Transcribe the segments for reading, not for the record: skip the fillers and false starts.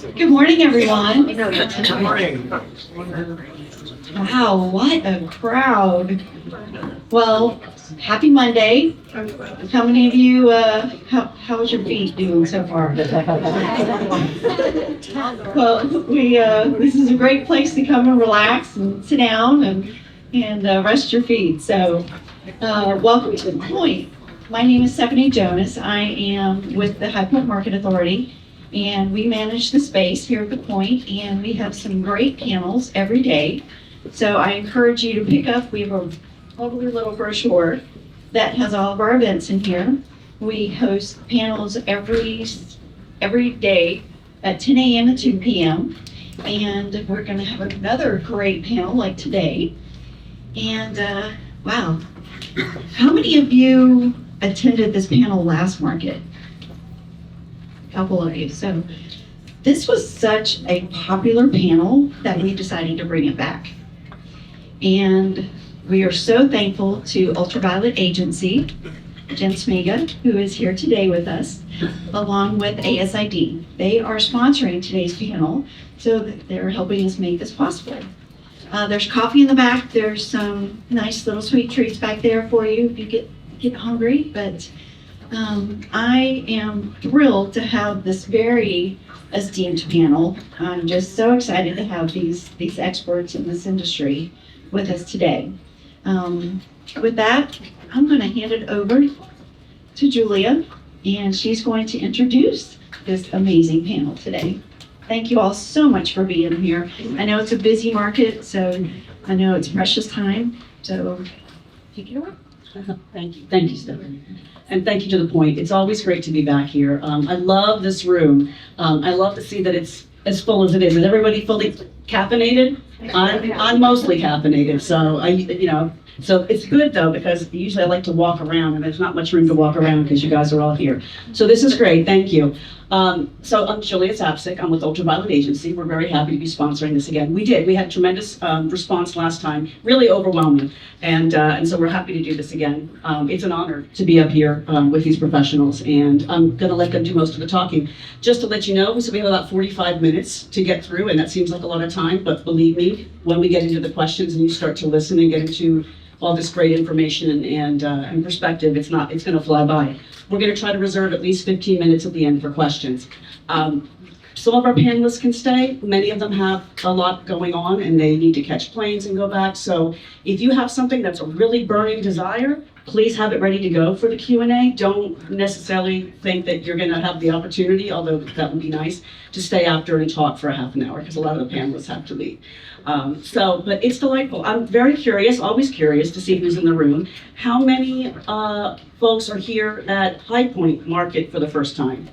Good morning, everyone. Good morning. Wow, what a crowd. Well, happy Monday. How many of you, how's your feet doing so far? Well, this is a great place to come and relax and sit down and rest your feet. So, welcome to The Point. My name is Stephanie Jonas. I am with the High Point Market Authority, and we manage the space here at The Point, and we have some great panels every day. So I encourage you to pick up, we have a lovely little brochure that has all of our events in here. We host panels every day at 10 a.m. and 2 p.m. And we're gonna have another great panel like today. And wow, how many of you attended this panel last market? A couple of you. So this was such a popular panel that we decided to bring it back. And we are so thankful to Ultraviolet Agency, Jen Smiga, who is here today with us, along with ASID. They are sponsoring today's panel, so they're helping us make this possible. There's coffee in the back. There's some nice little sweet treats back there for you if you get hungry. But I am thrilled to have this very esteemed panel. I'm just so excited to have these experts in this industry with us today. With that, I'm going to hand it over to Julia, and she's going to introduce this amazing panel today. Thank you all so much for being here. I know it's a busy market, so I know it's precious time, so take it away. Thank you, Stephanie. And thank you to The Point. It's always great to be back here. I love this room. I love to see that it's as full as it is. Is everybody fully caffeinated? I'm mostly caffeinated, so it's good though, because usually I like to walk around and there's not much room to walk around because you guys are all here. So this is great, thank you. So I'm Julia Zapsik, I'm with Ultraviolet Agency. We're very happy to be sponsoring this again. We had tremendous response last time, really overwhelming. And so we're happy to do this again. It's an honor to be up here with these professionals, and I'm gonna let them do most of the talking. Just to let you know, so we have about 45 minutes to get through, and that seems like a lot of time, but believe me, when we get into the questions and you start to listen and get into all this great information and perspective, it's gonna fly by. We're gonna try to reserve at least 15 minutes at the end for questions. Some of our panelists can stay. Many of them have a lot going on and they need to catch planes and go back. So if you have something that's a really burning desire, please have it ready to go for the Q&A. Don't necessarily think that you're gonna have the opportunity, although that would be nice, to stay after and talk for a half an hour, because a lot of the panelists have to leave. But it's delightful. I'm very curious, always curious to see who's in the room. How many folks are here at High Point Market for the first time?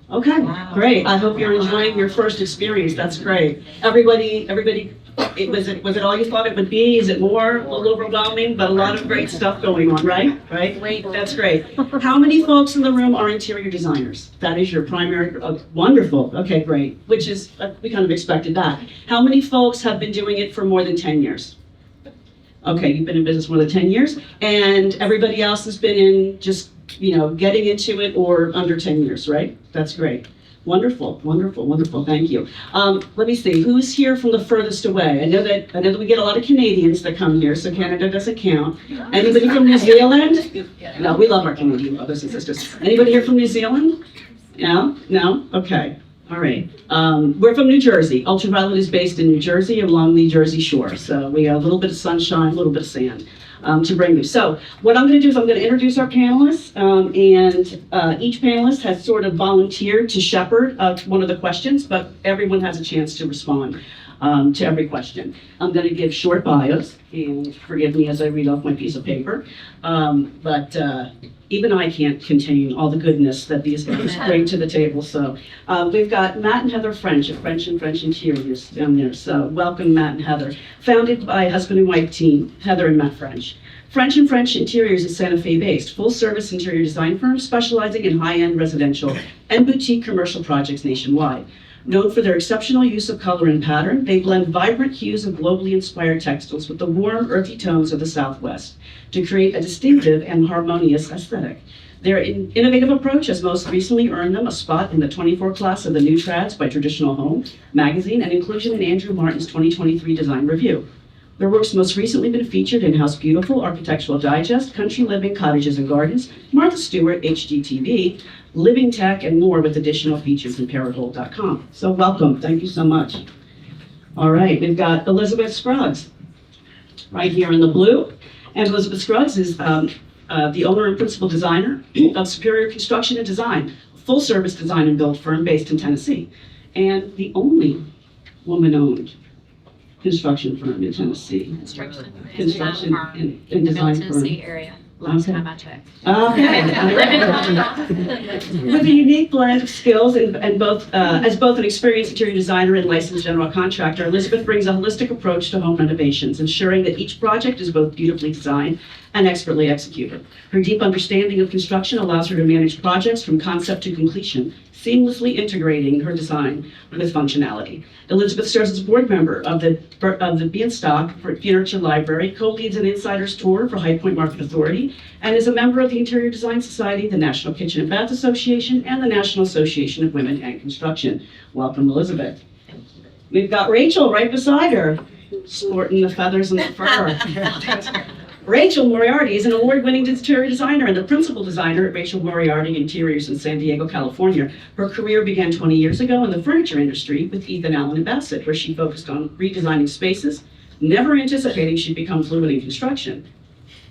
Okay, wow. Great. I hope you're enjoying your first experience. That's great. Everybody, was it all you thought it would be? Is it more, a little overwhelming, but a lot of great stuff going on, right? Right? That's great. How many folks in the room are interior designers? That is your primary, wonderful. Okay, great. Which is, we kind of expected that. How many folks have been doing it for more than 10 years? Okay, you've been in business more than 10 years. And everybody else has been in just, getting into it or under 10 years, right? That's great. Wonderful, thank you. Let me see, who's here from the furthest away? I know that we get a lot of Canadians that come here, so Canada doesn't count. Anybody from New Zealand? No, we love our Canadian brothers and sisters. Anybody here from New Zealand? No? Okay, all right. We're from New Jersey. Ultraviolet is based in New Jersey along the Jersey Shore, so we got a little bit of sunshine, a little bit of sand. To bring you. So what I'm going to do is I'm going to introduce our panelists, and each panelist has sort of volunteered to shepherd one of the questions, but everyone has a chance to respond to every question. I'm going to give short bios, and forgive me as I read off my piece of paper, but even I can't contain all the goodness that these guys bring to the table. So we've got Matt and Heather French of French and French Interiors down there. So welcome, Matt and Heather. Founded by a husband and wife team, Heather and Matt French. French and French Interiors is Santa Fe-based, full-service interior design firm specializing in high-end residential and boutique commercial projects nationwide. Known for their exceptional use of color and pattern, they blend vibrant hues of globally inspired textiles with the warm, earthy tones of the Southwest to create a distinctive and harmonious aesthetic. Their innovative approach has most recently earned them a spot in the 24 class of the New Trads by Traditional Home magazine and inclusion in Andrew Martin's 2023 Design Review. Their work's most recently been featured in House Beautiful, Architectural Digest, Country Living, Cottages and Gardens, Martha Stewart, HGTV, Living Tech, and more with additional features in Paragold.com. So welcome, thank you so much. All right, we've got Elizabeth Scruggs right here in the blue. And Elizabeth Scruggs is the owner and principal designer of Superior Construction and Design, a full-service design and build firm based in Tennessee, and the only woman-owned construction firm in Tennessee. Construction And in the design Middle firm. Tennessee area. Last Okay. time I checked. Okay. With a unique blend of skills and both as both an experienced interior designer and licensed general contractor, Elizabeth brings a holistic approach to home renovations, ensuring that each project is both beautifully designed and expertly executed. Her deep understanding of construction allows her to manage projects from concept to completion, seamlessly integrating her design with functionality. Elizabeth serves as a board member of the Beanstalk Furniture Library, co-leads an insider's tour for High Point Market Authority, and is a member of the Interior Design Society, the National Kitchen and Bath Association, and the National Association of Women in Construction. Welcome, Elizabeth. We've got Rachel right beside her, sporting the feathers and the fur. Rachel Moriarty is an award-winning interior designer and the principal designer at Rachel Moriarty Interiors in San Diego, California. Her career began 20 years ago in the furniture industry with Ethan Allen and Bassett, where she focused on redesigning spaces, never anticipating she'd become fluent in construction.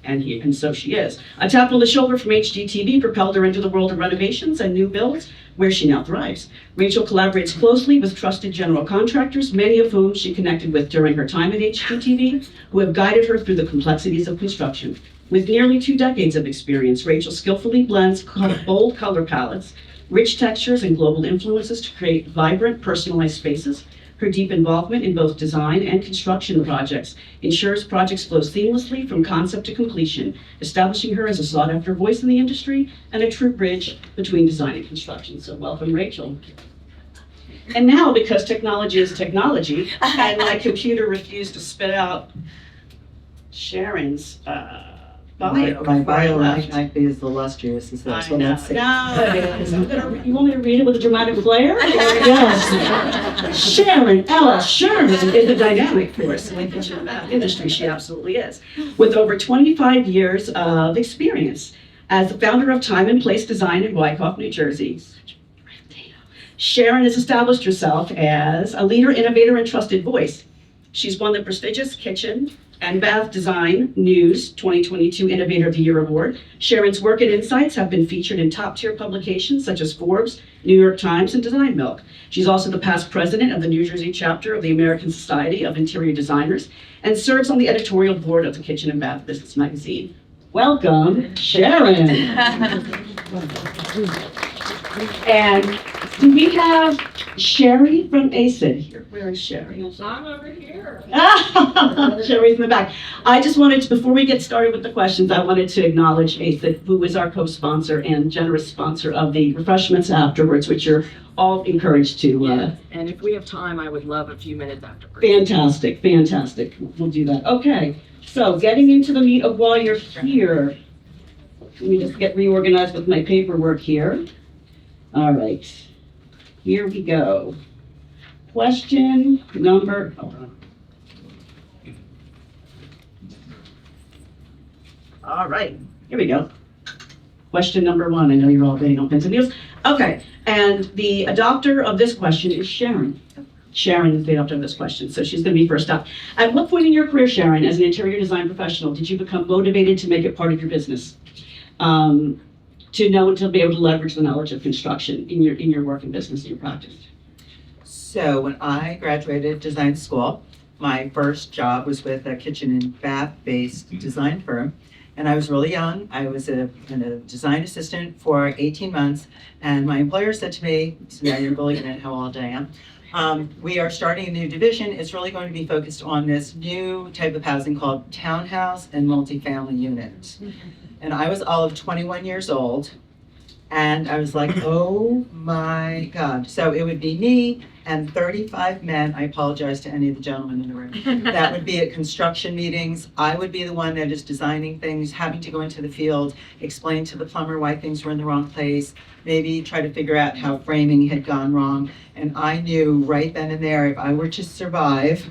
And so she is. A tap on the shoulder from HGTV propelled her into the world of renovations and new builds, where she now thrives. Rachel collaborates closely with trusted general contractors, many of whom she connected with during her time at HGTV, who have guided her through the complexities of construction. With nearly 2 decades of experience, Rachel skillfully blends bold color palettes, rich textures, and global influences to create vibrant, personalized spaces. Her deep involvement in both design and construction projects ensures projects flow seamlessly from concept to completion, establishing her as a sought-after voice in the industry and a true bridge between design and construction. So welcome, Rachel. And now, because technology is technology, and my computer refused to spit out Sharon's bio. My bio left. might be as illustrious as this, I but know. let's see. No, it is. You want me to read it with a dramatic flair? Yes. Sharon Ella Sherman is a dynamic force in the kitchen and bath industry. She absolutely is. With over 25 years of experience as the founder of Time and Place Design in Wyckoff, New Jersey, Sharon has established herself as a leader, innovator, and trusted voice. She's won the prestigious Kitchen and Bath Design News 2022 Innovator of the Year Award. Sharon's work and insights have been featured in top-tier publications such as Forbes, New York Times, and Design Milk. She's also the past president of the New Jersey chapter of the American Society of Interior Designers and serves on the editorial board of the Kitchen and Bath Business Magazine. Welcome, Sharon. And do we have Sherry from ACID here? Where is Sherry? I'm over here. Sherry's in the back. I just wanted to, before we get started with the questions, I wanted to acknowledge ACID, who is our co-sponsor and generous sponsor of the refreshments afterwards, which you're all encouraged to. And if we have time, I would love a few minutes afterwards. Fantastic, fantastic. We'll do that. Okay, so getting into the meat of why you're here. Let me just get reorganized with my paperwork here. All right, here we go. Question number, hold on. All right, here we go. Question number 1. I know you're all getting on pins and needles. Okay, and the adopter of this question is Sharon. Sharon is the adopter of this question, so she's going to be first up. At what point in your career, Sharon, as an interior design professional, did you become motivated to make it part of your business? To know and to be able to leverage the knowledge of construction in your work and business, in your practice? So when I graduated design school, my first job was with a kitchen and bath-based design firm. And I was really young. I was a design assistant for 18 months. And my employer said to me, so now you're really at how old I am. We are starting a new division. It's really going to be focused on this new type of housing called townhouse and multifamily units. And I was all of 21 years old. And I was like, oh my God. So it would be me and 35 men. I apologize to any of the gentlemen in the room. That would be at construction meetings. I would be the one that is designing things, having to go into the field, explain to the plumber why things were in the wrong place, maybe try to figure out how framing had gone wrong. And I knew right then and there, if I were to survive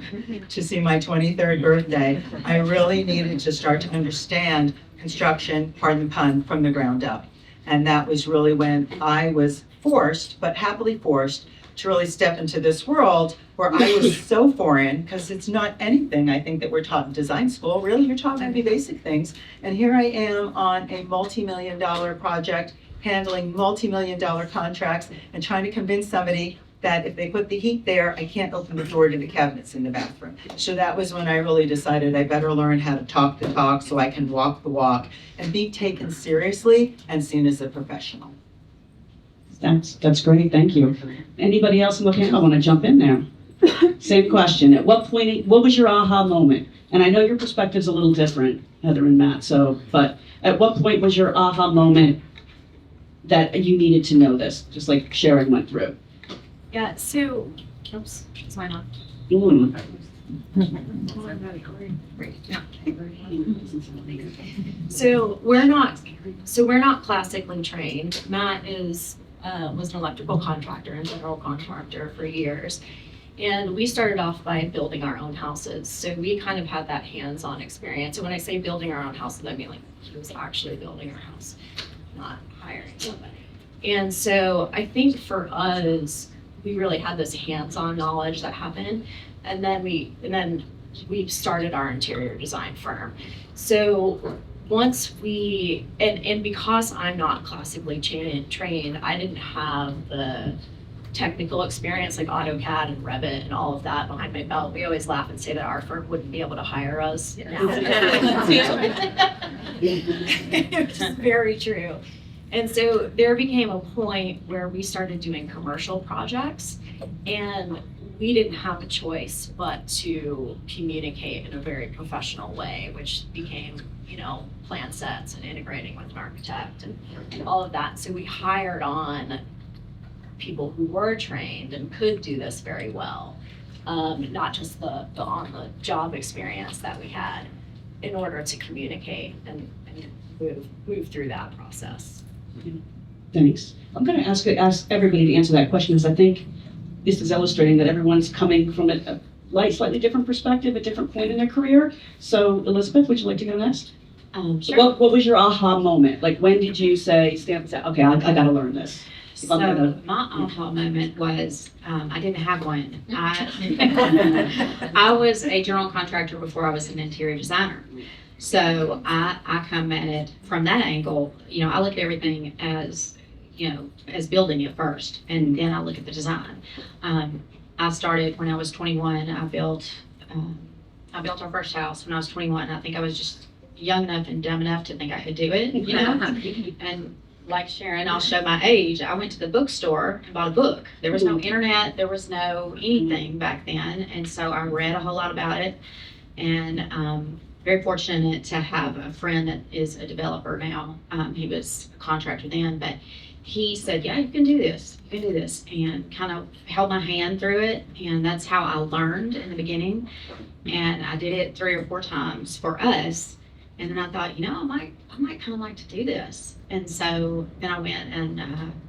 to see my 23rd birthday, I really needed to start to understand construction, pardon the pun, from the ground up. And that was really when I was forced, but happily forced, to really step into this world where I was so foreign, because it's not anything I think that we're taught in design school. Really, you're taught maybe basic things. And here I am on a multi-million-dollar project, handling multi-million-dollar contracts, and trying to convince somebody that if they put the heat there, I can't open the door to the cabinets in the bathroom. So that was when I really decided I better learn how to talk the talk so I can walk the walk and be taken seriously and seen as a professional. That's great, thank you. Anybody else looking? I want to jump in there. Same question. At what point, what was your aha moment? And I know your perspective's a little different, Heather and Matt, but at what point was your aha moment that you needed to know this, just like Sharon went through? Yeah, so, oops, is mine on? Mm. So we're not classically trained. Matt was an electrical contractor and general contractor for years. And we started off by building our own houses. So we kind of had that hands-on experience. And when I say building our own houses, I mean like he was actually building our house, not hiring somebody. And so I think for us, we really had this hands-on knowledge that happened. And then we started our interior design firm. So once and because I'm not classically trained, I didn't have the technical experience like AutoCAD and Revit and all of that behind my belt. We always laugh and say that our firm wouldn't be able to hire us now. Which is very true. And so there became a point where we started doing commercial projects, and we didn't have a choice but to communicate in a very professional way, which became, plan sets and integrating with an architect and all of that. So we hired on people who were trained and could do this very well, not just the on-the-job experience that we had, in order to communicate and move through that process. Thanks. I'm going to ask everybody to answer that question, because I think this is illustrating that everyone's coming from a slightly different perspective, a different point in their career. So Elizabeth, would you like to go next? Sure. What was your aha moment? Like, when did you stand and say, okay, I got to learn this? So my aha moment was, I didn't have one. I was a general contractor before I was an interior designer. So I come at it from that angle. I look at everything as building it first, and then I look at the design. I started when I was 21. I built our first house when I was 21. I think I was just young enough and dumb enough to think I could do it, And like Sharon, I'll show my age. I went to the bookstore and bought a book. There was no internet, there was no anything back then, and so I read a whole lot about it. And very fortunate to have a friend that is a developer now. He was a contractor then, but he said, yeah, you can do this, and kind of held my hand through it. And that's how I learned in the beginning. And I did it 3 or 4 times for us. And then I thought, I might kind of like to do this. And so then I went and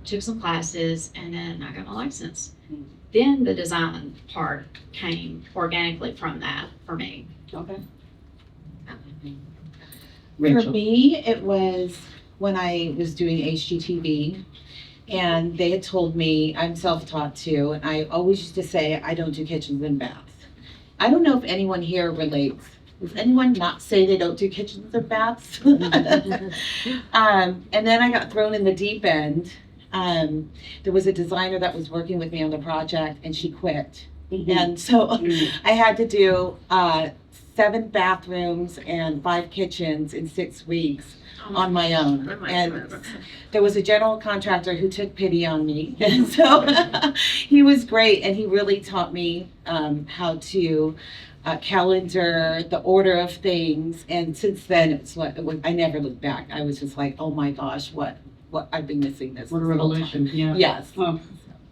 took some classes, and then I got my license. Then the design part came organically from that for me. Okay. For me, it was when I was doing HGTV, and they had told me, I'm self-taught too, and I always used to say, I don't do kitchens and baths. I don't know if anyone here relates. Does anyone not say they don't do kitchens or baths? And then I got thrown in the deep end. There was a designer that was working with me on the project, and she quit. Mm-hmm. And so I had to do 7 bathrooms and 5 kitchens in 6 weeks on my own. And there was a general contractor who took pity on me. And so he was great, and he really taught me how to calendar, the order of things. And since then, I never looked back. I was just like, oh my gosh, what what I've been missing this. What a whole time. revolution, yeah. Yes. Well,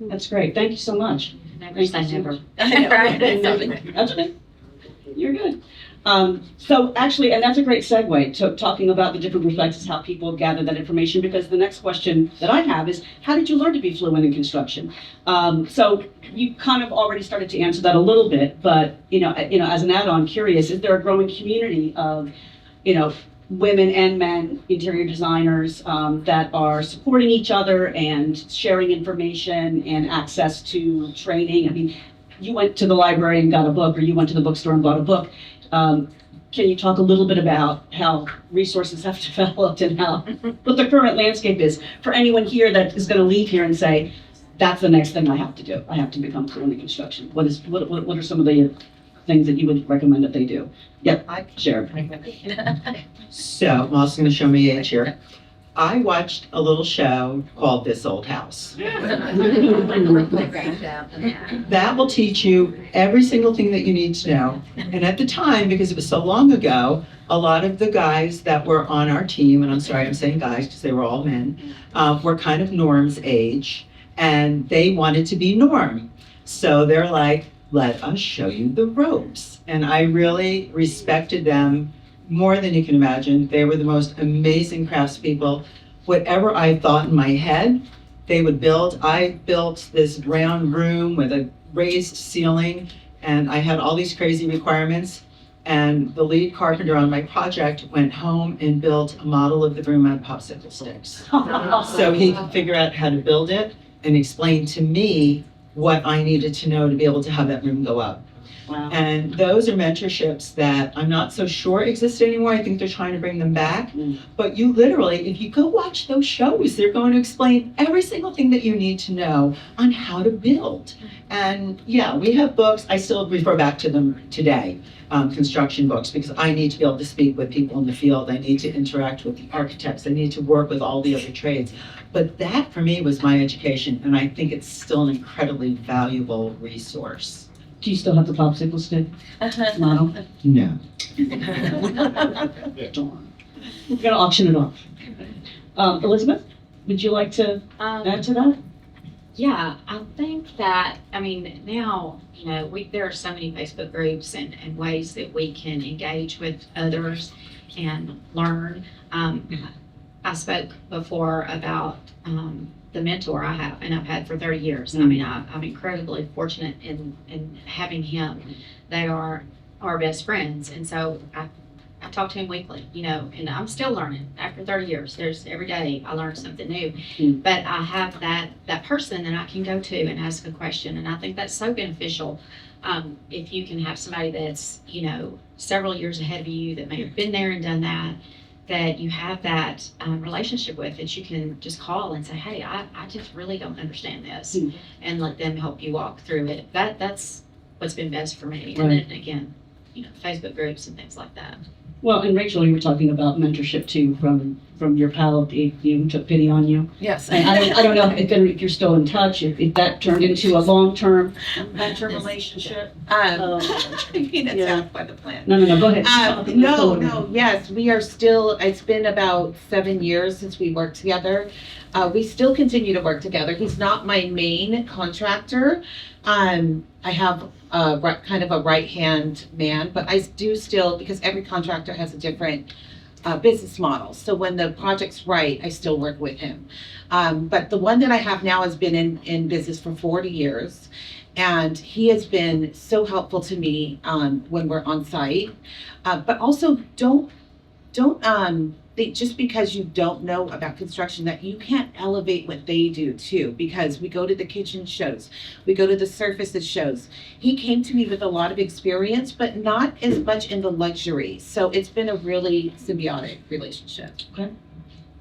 that's great. Thank you so much. Never say never. That's okay. You're good. So actually, and that's a great segue to talking about the different perspectives, how people gather that information, because the next question that I have is, how did you learn to be fluent in construction? So you kind of already started to answer that a little bit, but, as an add-on, curious, is there a growing community of, women and men interior designers that are supporting each other and sharing information and access to training? I mean, you went to the library and got a book, or you went to the bookstore and bought a book. Can you talk a little bit about how resources have developed and what the current landscape is for anyone here that is going to leave here and say, that's the next thing I have to do. I have to become fluent in construction. What are some of the things that you would recommend that they do? Yep, Sharon. So I'm also going to show my age here. I watched a little show called This Old House. That will teach you every single thing that you need to know. And at the time, because it was so long ago, a lot of the guys that were on our team, and I'm sorry I'm saying guys because they were all men, were kind of Norm's age, and they wanted to be Norm. So they're like, let us show you the ropes. And I really respected them more than you can imagine. They were the most amazing craftspeople. Whatever I thought in my head, they would build. I built this round room with a raised ceiling, and I had all these crazy requirements. And the lead carpenter on my project went home and built a model of the room on popsicle sticks. So he could figure out how to build it and explain to me what I needed to know to be able to have that room go up. Wow. And those are mentorships that I'm not so sure exist anymore. I think they're trying to bring them back. But you literally, if you go watch those shows, they're going to explain every single thing that you need to know on how to build. And yeah, we have books. I still refer back to them today, construction books, because I need to be able to speak with people in the field. I need to interact with the architects. I need to work with all the other trades. But that for me was my education, and I think it's still an incredibly valuable resource. Do you still have the popsicle stick model? No. Darn. We're going to auction it off. Elizabeth, would you like to add to that? Yeah, I think that, now, there are so many Facebook groups and ways that we can engage with others and learn. I spoke before about the mentor I have, and I've had for 30 years. I'm incredibly fortunate in having him. They are our best friends, and so I talk to him weekly, and I'm still learning after 30 years. There's every day I learn something new, but I have that person that I can go to and ask a question, and I think that's so beneficial. If you can have somebody that's, several years ahead of you that may have been there and done that you have that relationship with, that you can just call and say, hey, I just really don't understand this, and let them help you walk through it. That's what's been best for me. Right. And then again, Facebook groups and things like that. Well, and Rachel, you were talking about mentorship too from your pal who took pity on you. Yes. And I don't know if you're still in touch, if that turned into a long-term mentor relationship. It sounds like a plan. No, go ahead. Yes, we are still, it's been about 7 years since we worked together. We still continue to work together. He's not my main contractor. I have kind of a right-hand man, but I do still, because every contractor has a different business model. So when the project's right, I still work with him. But the one that I have now has been in business for 40 years. And he has been so helpful to me when we're on site. But also don't think just because you don't know about construction that you can't elevate what they do too, because we go to the kitchen shows, we go to the surfaces shows. He came to me with a lot of experience, but not as much in the luxury. So it's been a really symbiotic relationship. Okay,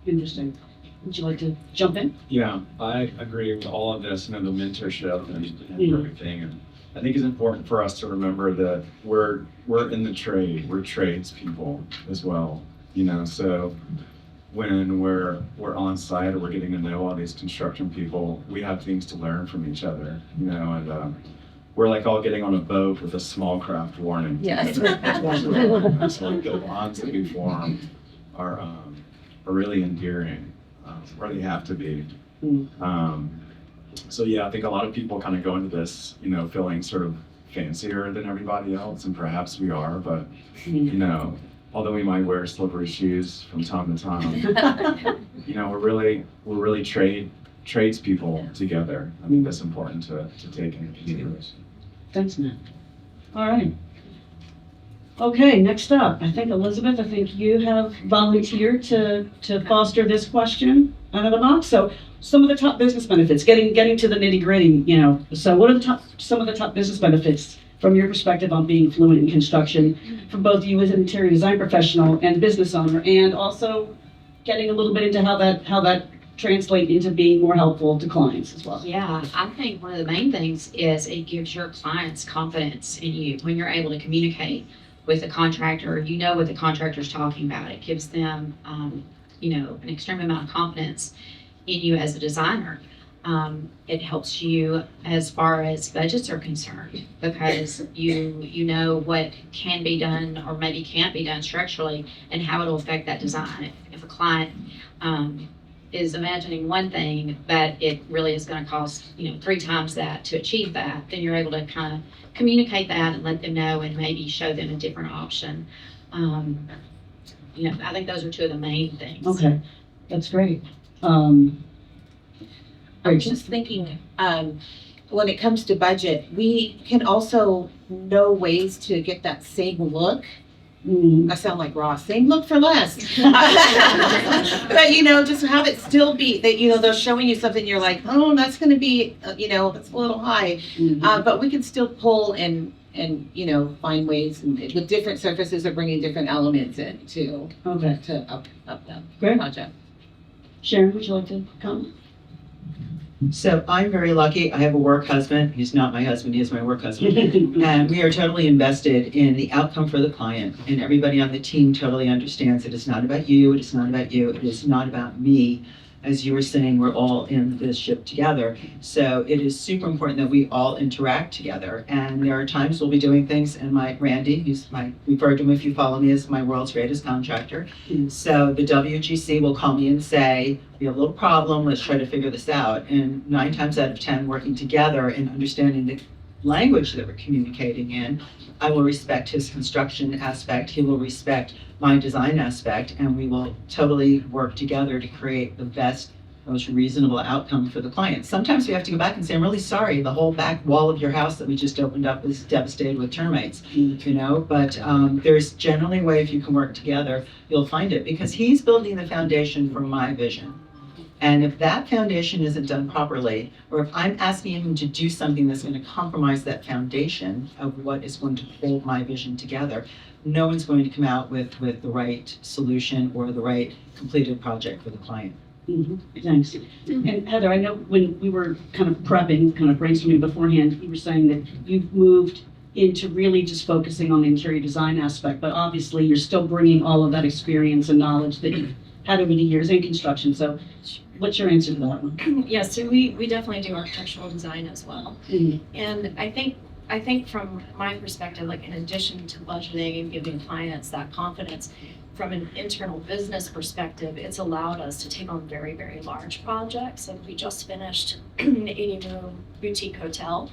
interesting. Would you like to jump in? Yeah, I agree with all of this, the mentorship and everything. And I think it's important for us to remember that we're in the trade, we're tradespeople as well. So when we're on site or we're getting to know all these construction people, we have things to learn from each other, and we're like all getting on a boat with a small craft warning. Yes. So like the bonds that we form are really endearing. where they have to be. Mm. So yeah, I think a lot of people kind of go into this, you know, feeling sort of fancier than everybody else, and perhaps we are, but you know, although we might wear slippery shoes from time to time, you know, we're really tradespeople together. I think that's important to take into consideration. Thanks, Matt. All right. Okay, next up, I think Elizabeth, I think you have volunteered to foster this question out of the box. So some of the top business benefits, getting to the nitty gritty, you know. So what are some of the top business benefits from your perspective on being fluent in construction for both you as an interior design professional and business owner, and also getting a little bit into how that translate into being more helpful to clients as well? Yeah, I think one of the main things is it gives your clients confidence in you when you're able to communicate with the contractor. You know what the contractor's talking about. It gives them, you know, an extreme amount of confidence in you as a designer. It helps you as far as budgets are concerned, because you know what can be done or maybe can't be done structurally and how it'll affect that design. If a client is imagining one thing, but it really is going to cost, you know, 3 times that to achieve that, then you're able to kind of communicate that and let them know and maybe show them a different option. You know, I think those are 2 of the main things. Okay, that's great. I was just thinking, when it comes to budget, we can also know ways to get that same look. I sound like Ross, same look for less. But, you know, just have it still be that, you know, they're showing you something, you're like, oh, that's going to be, you know, that's a little high. But we can still pull and, you know, find ways and with different surfaces or bringing different elements in to up the Great. project. Sharon, would you like to comment? So I'm very lucky. I have a work husband. He's not my husband, he is my work husband. And we are totally invested in the outcome for the client. And everybody on the team totally understands it is not about you, it is not about you, it is not about me. As you were saying, we're all in this ship together. So it is super important that we all interact together. And there are times we'll be doing things, and Randy, who's referred to him if you follow me as my world's greatest contractor. So the WGC will call me and say, we have a little problem, let's try to figure this out. And 9 times out of 10, working together and understanding the language that we're communicating in, I will respect his construction aspect, he will respect my design aspect, and we will totally work together to create the best, most reasonable outcome for the client. Sometimes we have to go back and say, I'm really sorry, the whole back wall of your house that we just opened up is devastated with termites, you know, but there's generally a way, if you can work together, you'll find it, because he's building the foundation for my vision. And if that foundation isn't done properly, or if I'm asking him to do something that's going to compromise that foundation of what is going to hold my vision together, no one's going to come out with the right solution or the right completed project for the client. Thanks. And Heather, I know when we were kind of prepping, kind of brainstorming beforehand, you were saying that you've moved into really just focusing on the interior design aspect, but obviously you're still bringing all of that experience and knowledge that you've had over the years in construction. So what's your answer to that one? Yeah, so we definitely do architectural design as well. And I think from my perspective, like in addition to budgeting and giving clients that confidence, from an internal business perspective, it's allowed us to take on very, very large projects. And we just finished an 80-room boutique hotel.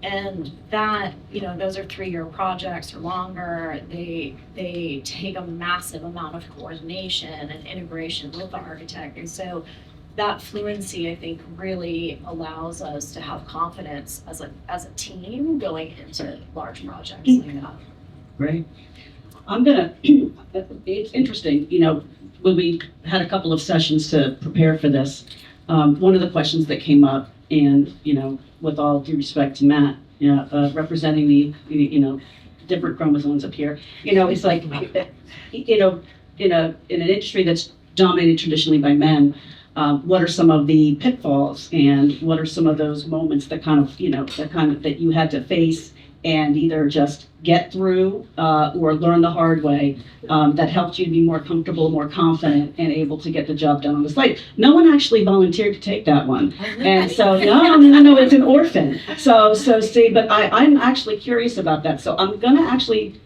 And that, you know, those are 3-year projects or longer. They take a massive amount of coordination and integration with the architect. And so that fluency, I think, really allows us to have confidence as a team going into large projects like that. Right. It's interesting, you know, when we had a couple of sessions to prepare for this, one of the questions that came up, and, you know, with all due respect to Matt, representing the, you know, different chromosomes up here, you know, it's like, you know, in an industry that's dominated traditionally by men, what are some of the pitfalls, and what are some of those moments that kind of, you know, that you had to face and either just get through or learn the hard way, that helped you to be more comfortable, more confident, and able to get the job done on the site? No one actually volunteered to take that one. And so, no, it's an orphan. So see, but I'm actually curious about that. So I'm gonna actually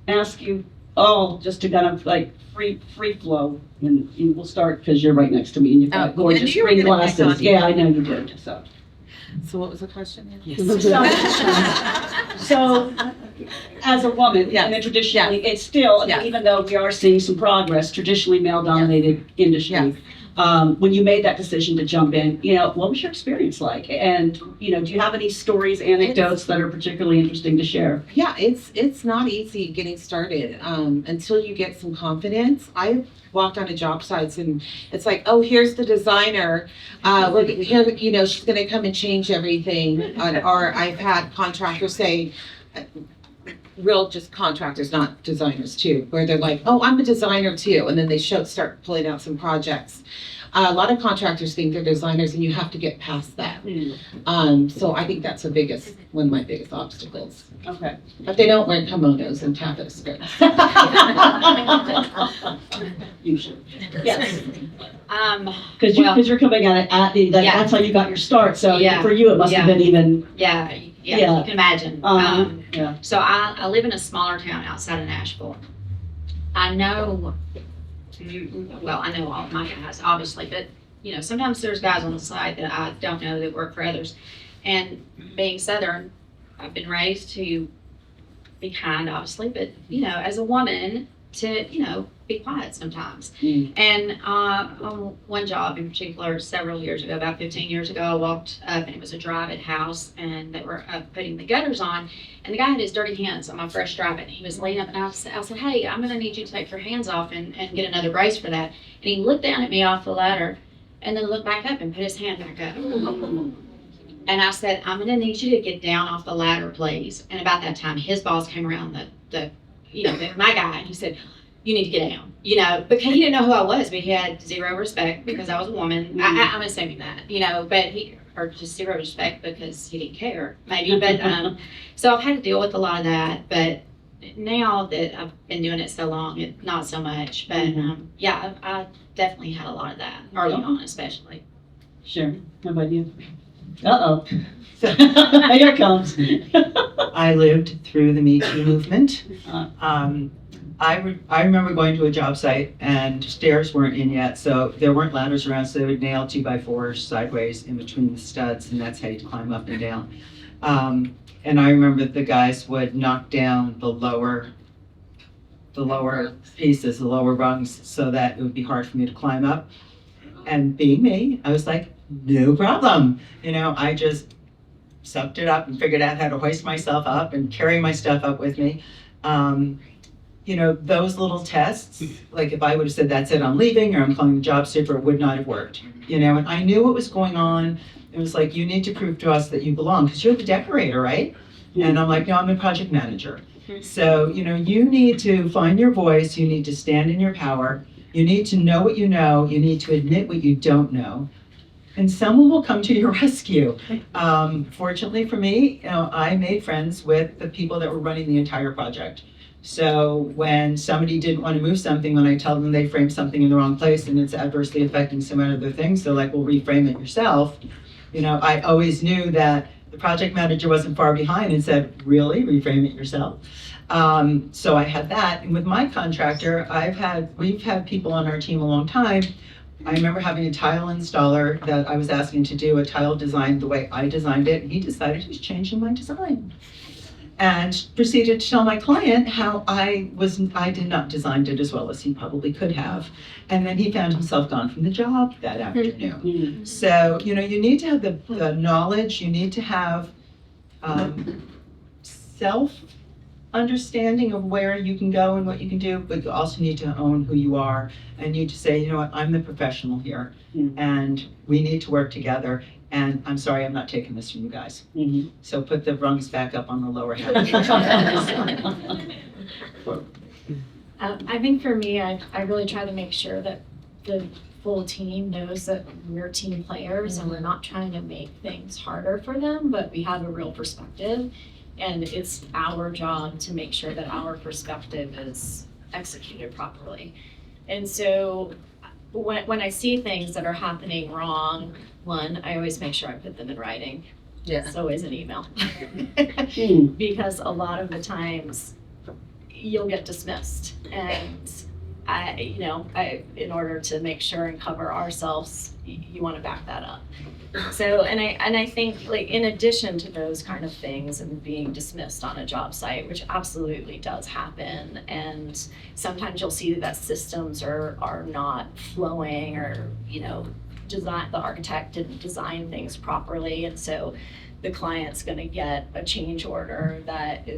ask you Oh, just to kind of like free flow, and we'll start because you're right next to me and you've got Oh, well, I gorgeous knew you were green gonna pick glasses. on me. Yeah, I know you did. So what was the question? So, as a woman, Yeah. and then traditionally, it's still, I mean, Yeah. even though we are seeing some progress, traditionally male-dominated industry. Yeah. When you made that decision to jump in, what was your experience like? And, do you have any stories, anecdotes that are particularly interesting to share? Yeah, it's not easy getting started until you get some confidence. I walked on a job sites and it's like, oh, here's the designer. Here, she's gonna come and change everything. Or I've had contractors say, real just contractors, not designers too, where they're like, oh, I'm a designer too, and then they start pulling out some projects. A lot of contractors think they're designers, and you have to get past that. So I think that's one of my biggest obstacles. Okay. But they don't wear kimonos and taffeta skirts. You should. Yes. Well, Because you're coming at it Yeah. that's how you got your start. So Yeah. for you, it must have Yeah. been even. yeah, Yeah. you can imagine. Yeah. So I live in a smaller town outside of Nashville. I know, I know all of my guys, obviously, but, sometimes there's guys on the side that I don't know that work for others. And being Southern, I've been raised to be kind, obviously, but, as a woman, to, be quiet sometimes. And on one job in particular, several years ago, about 15 years ago, I walked up and it was a drive-in house and they were putting the gutters on. And the guy had his dirty hands on my fresh drive-in. He was leaning up and I said, hey, I'm going to need you to take your hands off and get another brace for that. And he looked down at me off the ladder and then looked back up and put his hand back up. And I said, I'm going to need you to get down off the ladder, please. And about that time, his boss came around, my guy, and he said, you need to get down, because he didn't know who I was, but he had zero respect because I was a woman. I'm assuming that, or just zero respect because he didn't care, maybe. But so I've had to deal with a lot of that. But now that I've been doing it so long, not so much. But I definitely had a lot of that early on, especially. Sure. How about you? Uh-oh. Here it comes. I lived through the Me Too movement. Uh. I remember going to a job site and stairs weren't in yet, so there weren't ladders around, so they would nail 2x4s sideways in between the studs, and that's how you climb up and down. And I remember the guys would knock down the lower pieces, the lower rungs, so that it would be hard for me to climb up. And being me, I was like, no problem. I just sucked it up and figured out how to hoist myself up and carry my stuff up with me. Those little tests, like if I would have said, that's it, I'm leaving, or I'm calling the job super, it would not have worked. And I knew what was going on. It was like, you need to prove to us that you belong, because you're the decorator, right? And I'm like, no, I'm a project manager. So, you need to find your voice, you need to stand in your power, you need to know what you know, you need to admit what you don't know, and someone will come to your rescue. Fortunately for me, I made friends with the people that were running the entire project. So when somebody didn't want to move something, when I tell them they framed something in the wrong place and it's adversely affecting some other things, they're like, well, reframe it yourself. I always knew that the project manager wasn't far behind and said, really, reframe it yourself? So I had that. And with my contractor, we've had people on our team a long time. I remember having a tile installer that I was asking to do a tile design the way I designed it, and he decided he was changing my design. And proceeded to tell my client how I did not design it as well as he probably could have. And then he found himself gone from the job that afternoon. So, you need to have the knowledge, you need to have self-understanding of where you can go and what you can do, but you also need to own who you are. And you need to say, I'm the professional here, and we need to work together. And I'm sorry, I'm not taking this from you guys. Mm-hmm. So put the rungs back up on the lower half. I think for me, I really try to make sure that the full team knows that we're team players and we're not trying to make things harder for them, but we have a real perspective. And it's our job to make sure that our perspective is executed properly. And so when I see things that are happening wrong, I always make sure I put them in writing. Yeah. So is an email. Because a lot of the times, you'll get dismissed. And in order to make sure and cover ourselves, you want to back that up. So, and I think, like, in addition to those kind of things and being dismissed on a job site, which absolutely does happen, and sometimes you'll see that systems are not flowing, or, the architect didn't design things properly, and so the client's going to get a change order that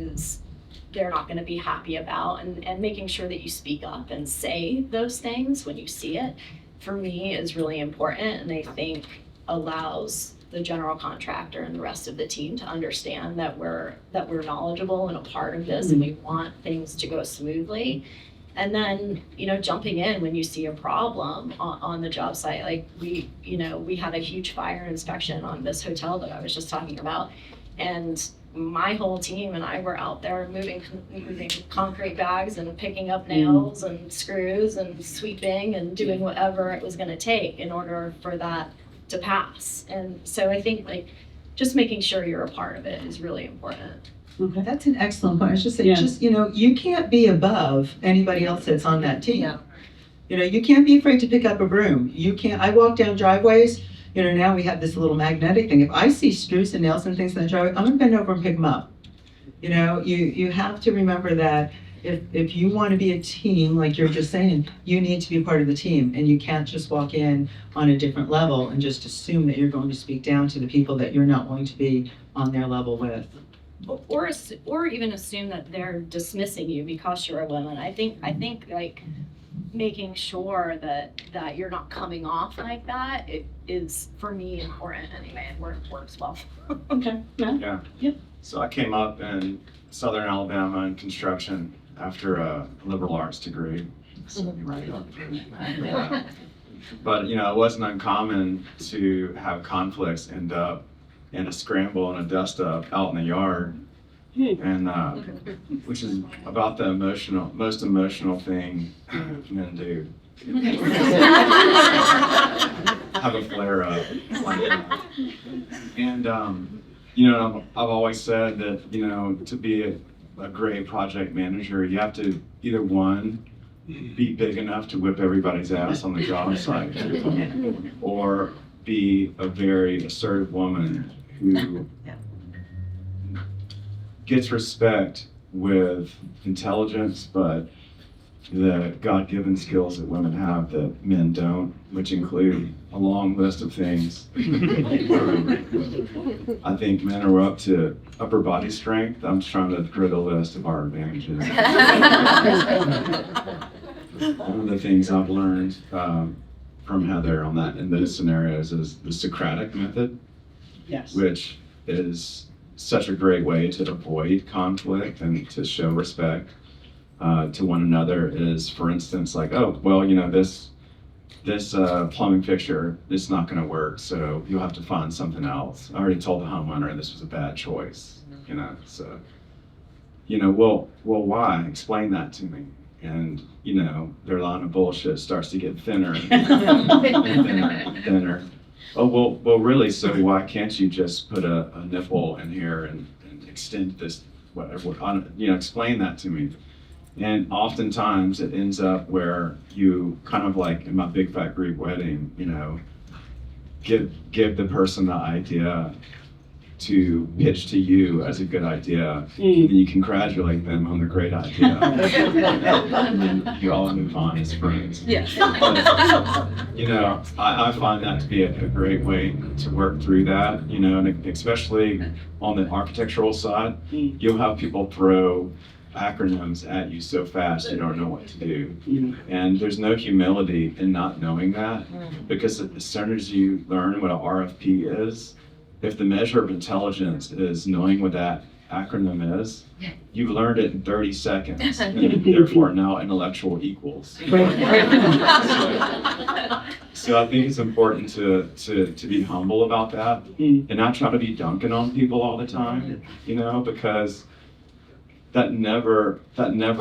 they're not going to be happy about, and making sure that you speak up and say those things when you see it, for me, is really important, and I think allows the general contractor and the rest of the team to understand that we're knowledgeable and a part of this, and we want things to go smoothly. And then, jumping in when you see a problem on the job site. Like we had a huge fire inspection on this hotel that I was just talking about, and my whole team and I were out there moving concrete bags and picking up nails and screws and sweeping and doing whatever it was going to take in order for that to pass. And so I think, like, just making sure you're a part of it is really important. Okay. That's an excellent point. I should say, Yeah. you can't be above anybody else that's on that team. Yeah. You can't be afraid to pick up a broom. You can't, I walk down driveways, now we have this little magnetic thing. If I see screws and nails and things in the driveway, I'm gonna bend over and pick them up. You have to remember that if you want to be a team, like you're just saying, you need to be part of the team, and you can't just walk in on a different level and just assume that you're going to speak down to the people that you're not going to be on their level with. Or even assume that they're dismissing you because you're a woman. I think like making sure that you're not coming off like that, it is, for me, important anyway, and works well. Okay. Matt? Yeah. Yep. So I came up in Southern Alabama in construction after a liberal arts degree. So right up. But it wasn't uncommon to have conflicts end up in a scramble and a dust up out in the yard, and which is about the most emotional thing men do. Have a flare up. And I've always said that to be a great project manager, you have to either, one, be big enough to whip everybody's ass on the job site, or be a very assertive woman who gets respect with intelligence, but the God-given skills that women have that men don't, which include a long list of things. I think men are up to upper body strength. I'm just trying to grid a list of our advantages. One of the things I've learned from Heather in those scenarios is the Socratic method. Yes. Which is such a great way to avoid conflict and to show respect to one another. Is, for instance, like, oh, well, this plumbing fixture is not going to work, so you'll have to find something else. I already told the homeowner this was a bad choice, so, well, why? Explain that to me. And, their line of bullshit starts to get thinner and thinner and thinner. Oh, well, really, so why can't you just put a nipple in here and extend this, whatever, explain that to me. And oftentimes it ends up where you kind of, like in my big fat Greek wedding, give the person the idea to pitch to you as a good idea, and you congratulate them on the great idea. And then you all move on as friends. Yes. I find that to be a great way to work through that, and especially on the architectural side, you'll have people throw acronyms at you so fast you don't know what to do. And there's no humility in not knowing that, because as soon as you learn what an RFP is, if the measure of intelligence is knowing what that acronym is, you've learned it in 30 seconds, and therefore now intellectual equals. So I think it's important to be humble about that, and not try to be dunking on people all the time, because that never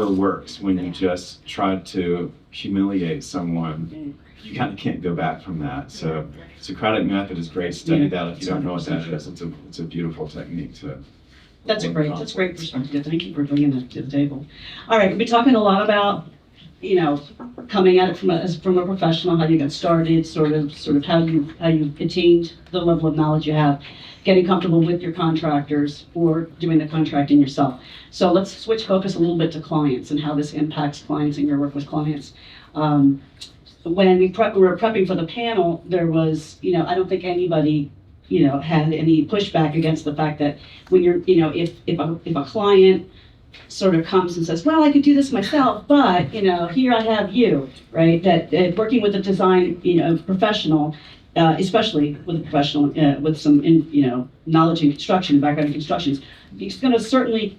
works when you just try to humiliate someone. You kind of can't go back from that. So Socratic method is great. Study that if you don't know what that is. It's a beautiful technique to That's great perspective. Thank you for bringing that to the table. All right, we've been talking a lot about, coming at it from a professional, how you got started, sort of how you attained the level of knowledge you have, getting comfortable with your contractors or doing the contracting yourself. So let's switch focus a little bit to clients and how this impacts clients and your work with clients. When we were prepping for the panel, there was, I don't think anybody had any pushback against the fact that when you're, if a client sort of comes and says, well, I could do this myself, but, here I have you, right? That working with a design, professional, especially with a professional with some, knowledge in construction, background in construction, it's going to certainly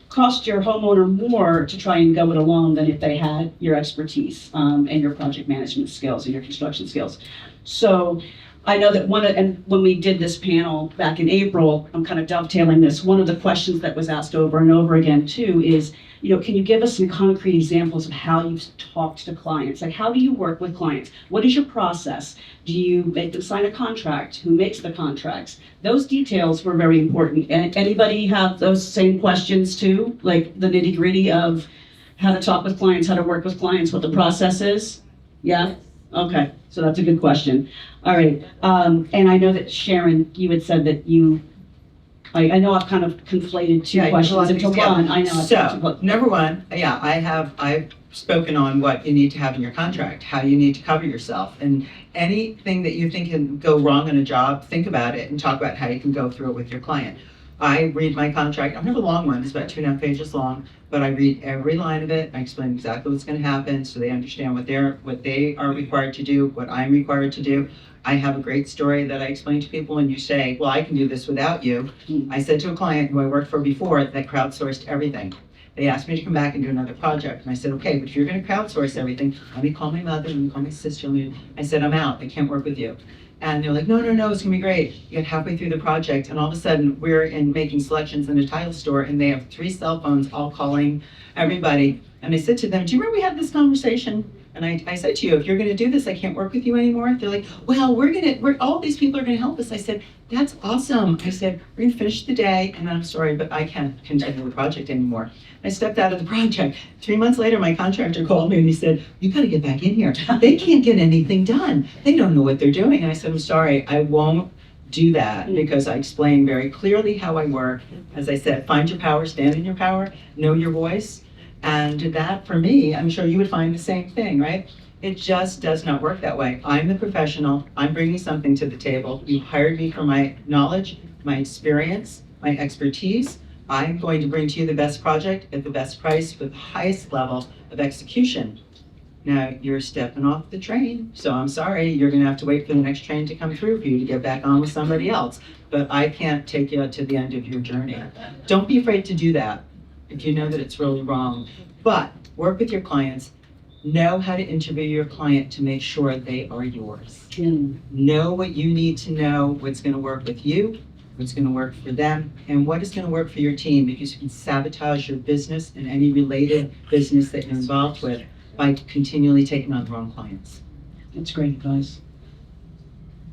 cost your homeowner more to try and go it alone than if they had your expertise and your project management skills and your construction skills. So I know that when we did this panel back in April, I'm kind of dovetailing this, one of the questions that was asked over and over again too is, can you give us some concrete examples of how you've talked to clients? Like, how do you work with clients? What is your process? Do you make them sign a contract? Who makes the contracts? Those details were very important. And anybody have those same questions too? Like the nitty gritty of how to talk with clients, how to work with clients, what the process is? Yeah? Okay, so that's a good question. All right, and I know that Sharon, you had said that I know I've kind of conflated two questions into one. I know. So, number one, I've spoken on what you need to have in your contract, how you need to cover yourself, and anything that you think can go wrong in a job, think about it and talk about how you can go through it with your client. I read my contract. I have a long one. It's about 2.5 pages long, but I read every line of it. I explain exactly what's going to happen so they understand what they are required to do, what I'm required to do. I have a great story that I explain to people, and you say, well, I can do this without you. I said to a client who I worked for before that crowdsourced everything. They asked me to come back and do another project. And I said, okay, but if you're going to crowdsource everything, let me call my mother, let me call my sister. I said, I'm out. I can't work with you. And they're like, no, it's going to be great. You get halfway through the project, and all of a sudden, we're making selections in a tile store, and they have 3 cell phones all calling everybody. And I said to them, do you remember we had this conversation? And I said to you, if you're going to do this, I can't work with you anymore. They're like, well, all these people are going to help us. I said, that's awesome. I said, we're going to finish the day, and I'm sorry, but I can't continue the project anymore. I stepped out of the project. 3 months later, my contractor called me and he said, you got to get back in here. They can't get anything done. They don't know what they're doing. And I said, I'm sorry, I won't do that because I explain very clearly how I work. As I said, find your power, stand in your power, know your voice. And that, for me, I'm sure you would find the same thing, right? It just does not work that way. I'm the professional. I'm bringing something to the table. You hired me for my knowledge, my experience, my expertise. I'm going to bring to you the best project at the best price with the highest level of execution. Now, you're stepping off the train, so I'm sorry, you're going to have to wait for the next train to come through for you to get back on with somebody else. But I can't take you to the end of your journey. Don't be afraid to do that if you know that it's really wrong. But work with your clients. Know how to interview your client to make sure they are yours. Know what you need to know, what's going to work with you, what's going to work for them, and what is going to work for your team, because you can sabotage your business and any related business that you're involved with by continually taking on the wrong clients. That's great advice.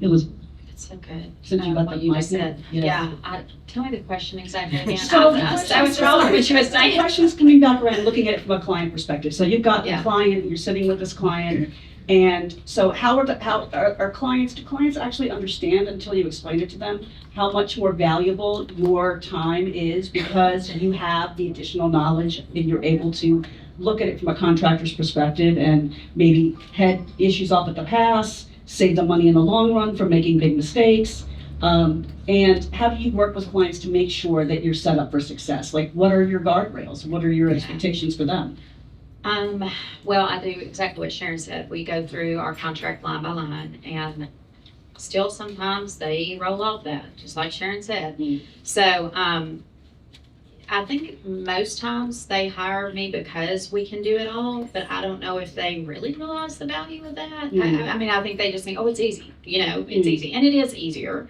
It was. It's so good. Since you got what the you just mic, said. yeah. Tell me the question exactly again. So I was following what you were the saying. question's coming back around, looking at it from a client perspective. So you've got the Yeah. client, you're sitting with this client, and so how are clients? Do clients actually understand until you explain it to them how much more valuable your time is because you have the additional knowledge and you're able to look at it from a contractor's perspective and maybe head issues off at the pass, save the money in the long run from making big mistakes. And how do you work with clients to make sure that you're set up for success? Like, what are your guardrails? What are your expectations for them? Well, I do exactly what Sharon said. We go through our contract line by line, and still sometimes they roll off that, just like Sharon said. So, I think most times they hire me because we can do it all, but I don't know if they really realize the value of that. I mean, I think they just think, oh, it's easy, it's easy, and it is easier.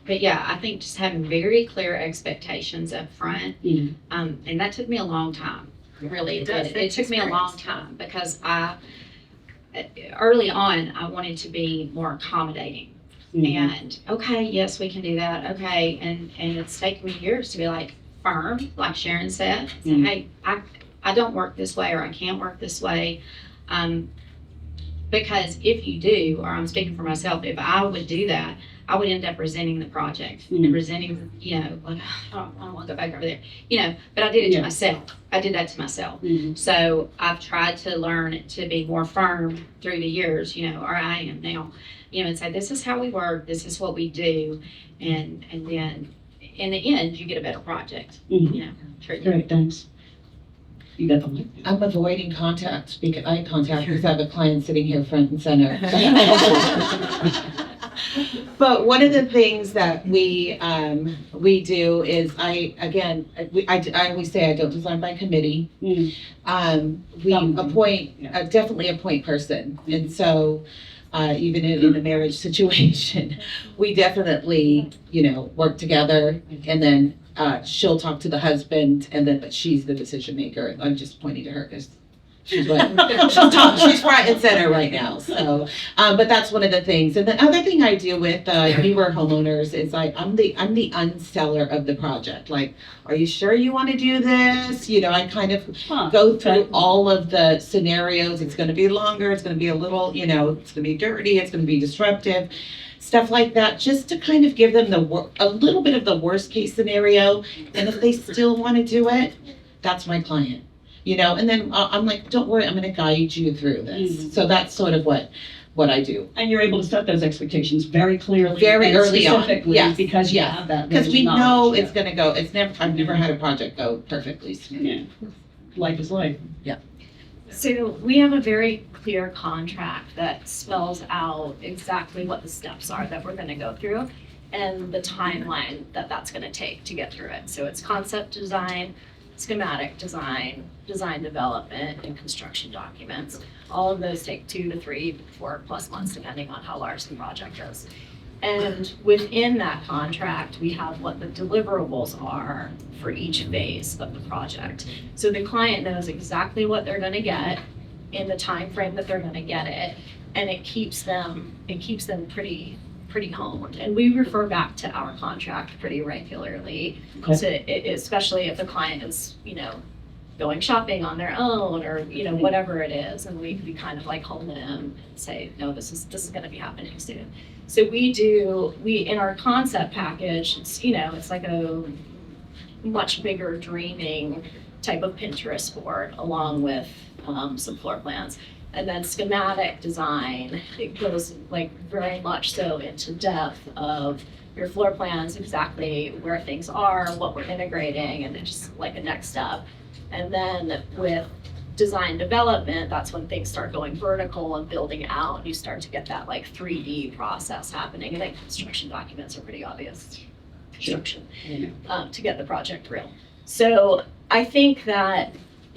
But yeah, I think just having very clear expectations up front, and that took me a long time, really. It took me a long time because early on, I wanted to be more accommodating Mm-hmm. okay, yes, we can do that. Okay. And it's taken me years to be like firm, like Sharon said. Say, Mm-hmm. hey, I don't work this way, or I can't work this way. Because if you do, or I'm speaking for myself, if I would do that, I would end up resenting the project and resenting, like, I don't want to go back over there, but I did it to myself. I did that to myself. So I've tried to learn to be more firm through the years, or I am now, and say, this is how we work, this is what we do. And then in the end, you get a better project, truly. Great, thanks. You got the mic? I'm avoiding contact because I have a client sitting here front and center. But one of the things that we do is I always say I don't design by committee. We appoint, definitely appoint person. And so even in a marriage situation, we definitely, work together, and then she'll talk to the husband, but she's the decision maker. I'm just pointing to her because she's she's front and center right now. So, but that's one of the things. And the other thing I do with newer homeowners is I'm the unseller of the project. Like, are you sure you want to do this? I kind of go through all of the scenarios. It's going to be longer. It's going to be a little, it's going to be dirty. It's going to be disruptive. Stuff like that, just to kind of give them a little bit of the worst case scenario. And if they still want to do it, that's my client. And then I'm like, don't worry, I'm going to guide you through this. So that's sort of what I do. And you're able to set those expectations very clearly, very early on, because you have that. Because we know knowledge, it's going to go. I've never had a project go perfectly smooth. Yeah. Life is life. So we have a very clear contract that spells out exactly what the steps are that we're going to go through and the timeline that that's going to take to get through it. So it's concept design, schematic design, design development, and construction documents. All of those take 2 to 3, 4+ months, depending on how large the project is. And within that contract, we have what the deliverables are for each phase of the project. So the client knows exactly what they're going to get in the time frame that they're going to get it, and it keeps them pretty honed. And we refer back to our contract pretty regularly, especially if the client is going shopping on their own, or whatever it is, and we kind of like hone them and say, no, this is going to be happening soon. So we in our concept package, it's like a much bigger dreaming type of Pinterest board, along with some floor plans. And then schematic design, it goes like very much so into depth of your floor plans, exactly where things are, what we're integrating, and then just like a next step. And then with design development, that's when things start going vertical and building out, and you start to get that like 3D process happening. And then construction documents are pretty obvious construction to get the project real. So I think that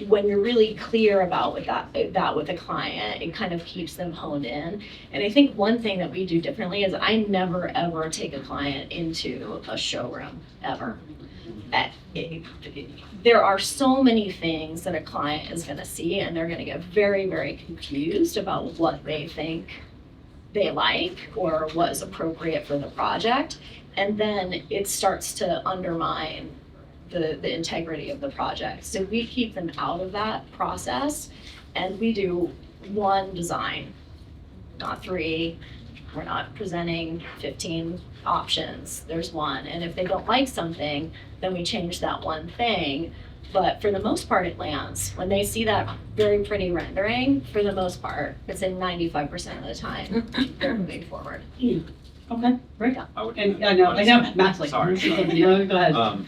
when you're really clear about that with a client, it kind of keeps them honed in. And I think one thing that we do differently is I never ever take a client into a showroom ever. There are so many things that a client is going to see, and they're going to get very, very confused about what they think they like or what is appropriate for the project. And then it starts to undermine the integrity of the project. So we keep them out of that process, and we do one design, not 3. We're not presenting 15 options. There's one. And if they don't like something, then we change that one thing. But for the most part, it lands. When they see that very pretty rendering, for the most part, it's in 95% of the time, they're moving forward. Okay, great. And I know, Matt's like, sorry. Go ahead.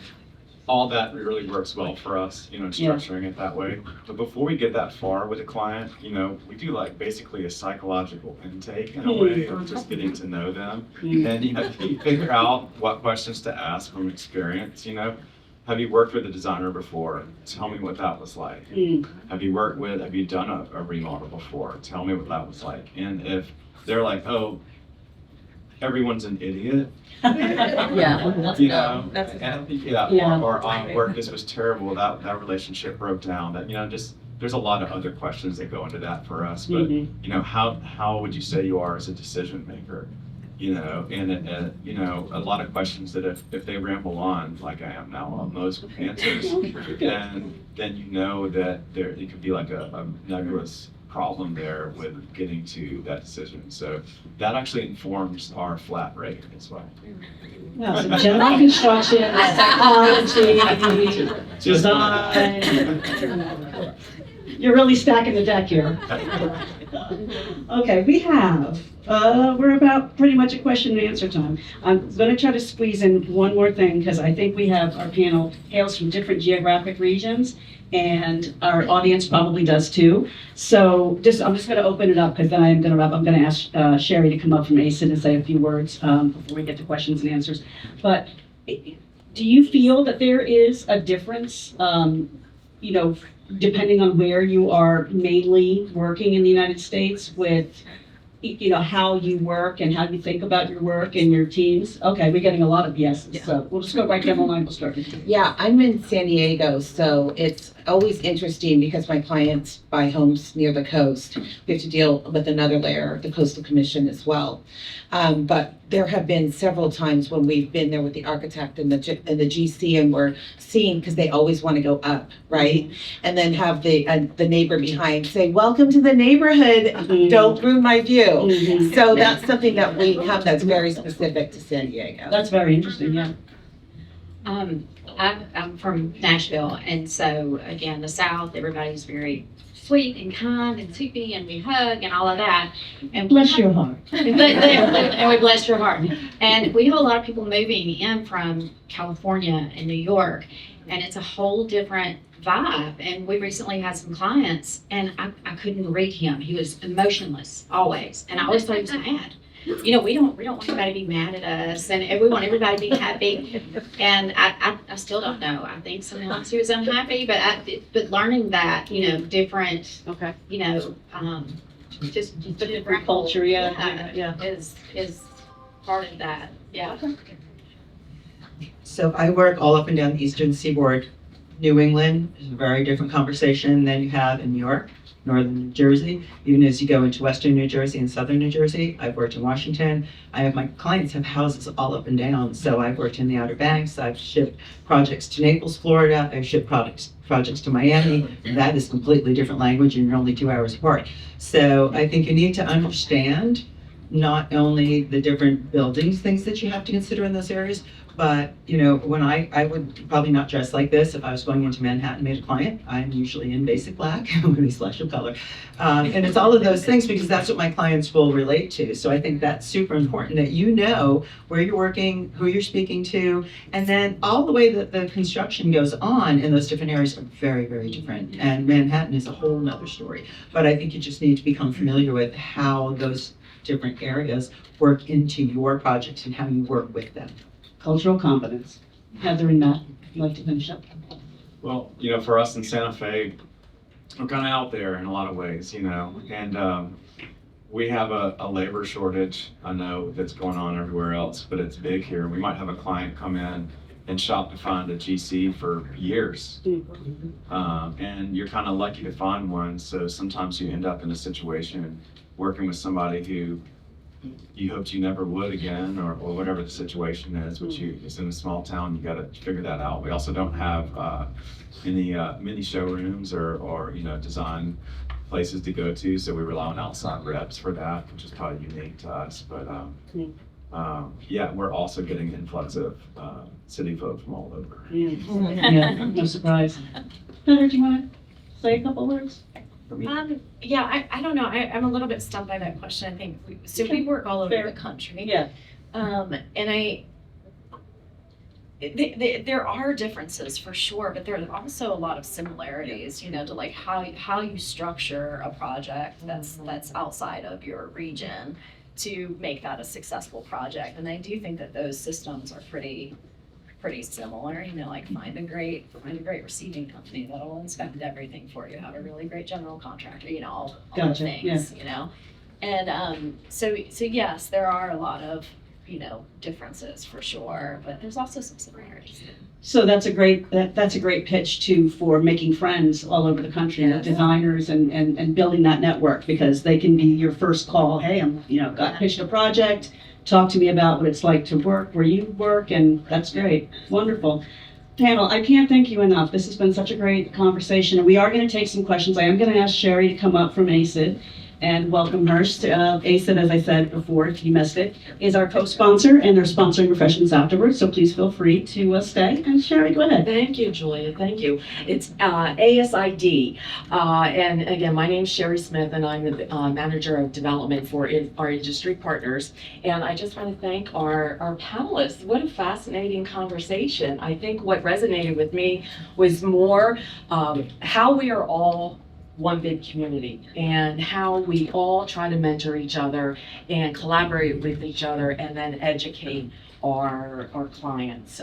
All that really works well for us, structuring it that way. But before we get that far with a client, we do like basically a psychological intake in a way of just getting to know them. And you figure out what questions to ask from experience. Have you worked with a designer before? Tell me what that was like. Have you done a remodel before? Tell me what that was like. And if they're like, oh, everyone's an idiot. Or on work, this was terrible, that relationship broke down, there's a lot of other questions that go into that for us. But how would you say you are as a decision maker? and a lot of questions that if they ramble on, like I am now on those answers, then you know that it could be like a nebulous problem there with getting to that decision. So that actually informs our flat rate as well. Yeah, so general construction, technology, design. You're really stacking the deck here. Okay, we're about pretty much a question and answer time. I'm going to try to squeeze in one more thing because I think we have our panel hails from different geographic regions and our audience probably does too. So I'm just going to open it up because then I am going to wrap. I'm going to ask Sherry to come up from ACID and say a few words before we get to questions and answers. But do you feel that there is a difference, depending on where you are mainly working in the United States with, how you work and how you think about your work and your teams? Okay, we're getting a lot of yeses, so we'll just go right down the line. We'll start with you. Yeah, I'm in San Diego, so it's always interesting because my clients buy homes near the coast. We have to deal with another layer, the Coastal Commission as well. But there have been several times when we've been there with the architect and the GC, and we're seeing, because they always want to go up, right? And then have the neighbor behind say, "Welcome to the neighborhood. Don't ruin my view." Mhm. So that's something that we have that's very specific to San Diego. That's very interesting, yeah. I'm from Nashville, and so again, the South, everybody's very sweet and kind and soupy, and we hug and all of that. And Bless your heart. and we bless your heart. And we have a lot of people moving in from California and New York, and it's a whole different vibe. And we recently had some clients, and I couldn't read him. He was emotionless always, and I always thought he was mad. We don't want anybody to be mad at us, and we want everybody to be happy. And I still don't know. I think sometimes he was unhappy, but learning that, different, Okay. just The different culture, yeah. is part of that. Yeah. So I work all up and down the Eastern Seaboard. New England is a very different conversation than you have in New York, Northern New Jersey. Even as you go into Western New Jersey and Southern New Jersey, I've worked in Washington. My clients have houses all up and down. So I've worked in the Outer Banks. I've shipped projects to Naples, Florida. I've shipped projects to Miami. That is completely different language, and you're only 2 hours apart. So I think you need to understand not only the different buildings, things that you have to consider in those areas, but, when I would probably not dress like this if I was going into Manhattan and meet a client. I'm usually in basic black with a splash of color. And it's all of those things because that's what my clients will relate to. So I think that's super important that you know where you're working, who you're speaking to, and then all the way that the construction goes on in those different areas are very, very different. And Manhattan is a whole nother story. But I think you just need to become familiar with how those different areas work into your projects and how you work with them. Cultural competence. Heather and Matt, if you'd like to finish up. Well, for us in Santa Fe, we're kind of out there in a lot of ways, and we have a labor shortage, I know, that's going on everywhere else, but it's big here. We might have a client come in and shop to find a GC for years. And you're kind of lucky to find one, so sometimes you end up in a situation working with somebody who you hoped you never would again, or whatever the situation is, which is in a small town, you got to figure that out. We also don't have any mini showrooms or design places to go to, so we rely on outside reps for that, which is probably unique to us. But we're also getting an influx of city folk from all over. Yeah, no surprise. Heather, do you want to say a couple words? I don't know. I'm a little bit stumped by that question. I think we work all over the country. Yeah. And there are differences for sure, but there are also a lot of similarities, to like how you structure a project that's outside of your region to make that a successful project. And I do think that those systems are pretty similar, like find a great receiving company that'll inspect everything for you, have a really great general contractor, all the things, And so yes, there are a lot of, differences for sure, but there's also some similarities. So that's a great pitch too for making friends all over the country, Yes. designers and building that network, because they can be your first call. Hey, got pitched a project. talk to me about what it's like to work where you work, and that's great. Wonderful. Panel, I can't thank you enough. This has been such a great conversation, and we are going to take some questions. I am going to ask Sherry to come up from ACID and welcome her. ACID, as I said before, if you missed it, is our co-sponsor, and they're sponsoring refreshments afterwards, so please feel free to stay. And Sherry, go ahead. Thank you, Julia. Thank you. It's ASID. And again, my name's Sherry Smith, and I'm the manager of development for our industry partners. And I just want to thank our panelists. What a fascinating conversation. I think what resonated with me was more how we are all one big community and how we all try to mentor each other and collaborate with each other and then educate our clients.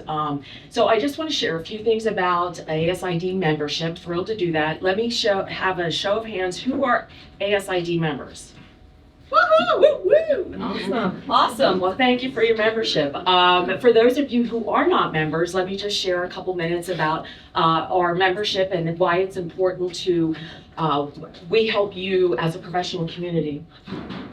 So I just want to share a few things about ASID membership. Thrilled to do that. Let me have a show of hands. Who are ASID members? Woohoo! Woo-woo! Awesome. Awesome. Well, thank you for your membership. For those of you who are not members, let me just share a couple minutes about our membership and why it's important to we help you as a professional community.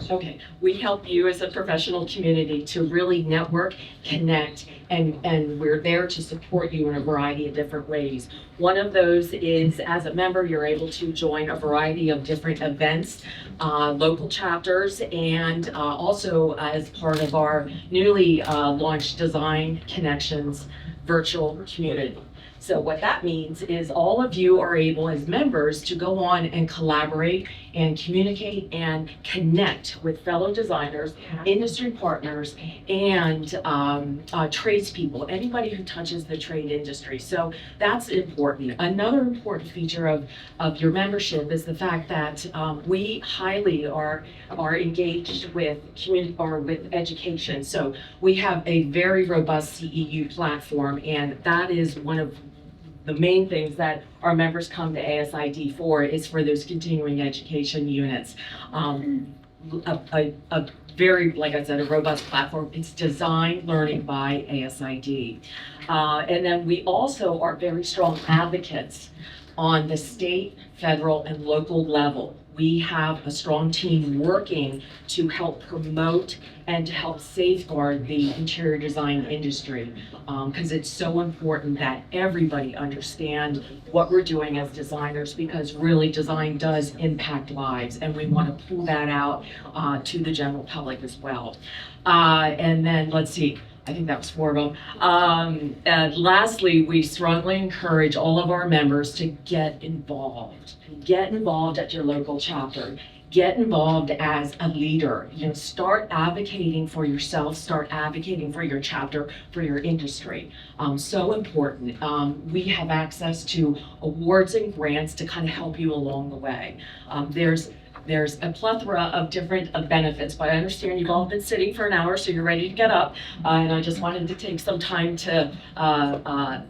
Okay, we help you as a professional community to really network, connect, and we're there to support you in a variety of different ways. One of those is, as a member, you're able to join a variety of different events, local chapters, and also as part of our newly launched Design Connections virtual community. So what that means is all of you are able as members to go on and collaborate and communicate and connect with fellow designers, industry partners, and tradespeople, anybody who touches the trade industry. So that's important. Another important feature of your membership is the fact that we highly are engaged with community or with education. So we have a very robust CEU platform, and that is one of the main things that our members come to ASID for is for those continuing education units. A very, like I said, a robust platform. It's Design Learning by ASID. And then we also are very strong advocates on the state, federal, and local level. We have a strong team working to help promote and to help safeguard the interior design industry, because it's so important that everybody understand what we're doing as designers, because really design does impact lives, and we want to pull that out to the general public as well. And then let's see. I think that was 4 of them. And lastly, we strongly encourage all of our members to get involved. Get involved at your local chapter. Get involved as a leader. You know, start advocating for yourself. Start advocating for your chapter, for your industry. So important. We have access to awards and grants to kind of help you along the way. There's a plethora of different benefits, but I understand you've all been sitting for an hour, so you're ready to get up. And I just wanted to take some time to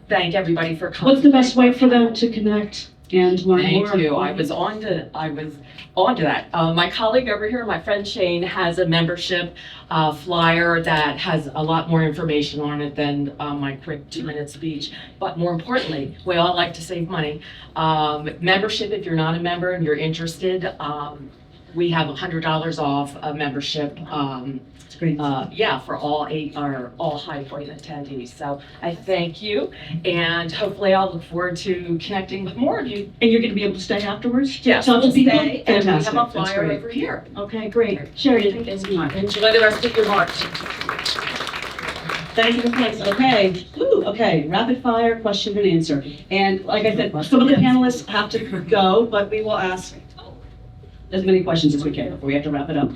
thank everybody for coming. What's the best way for them to connect and learn more? Thank you. I was on to that. My colleague over here, my friend Shane, has a membership flyer that has a lot more information on it than my quick 2-minute speech. But more importantly, we all like to save money. Membership, if you're not a member and you're interested, we have $100 off a membership. For all High Point attendees. So I thank you, and hopefully I'll look forward to connecting with more of you. And you're going to be able to stay afterwards? Yes, Talk to we'll people? stay, and we have Fantastic. a That's flyer great. over here. Okay, great. Sherry, thank you so much. Enjoy the rest of your march. Thank you for place. Okay. Okay. Rapid fire question and answer. And like I said, some of the panelists have to go, but we will ask as many questions as we can before we have to wrap it up.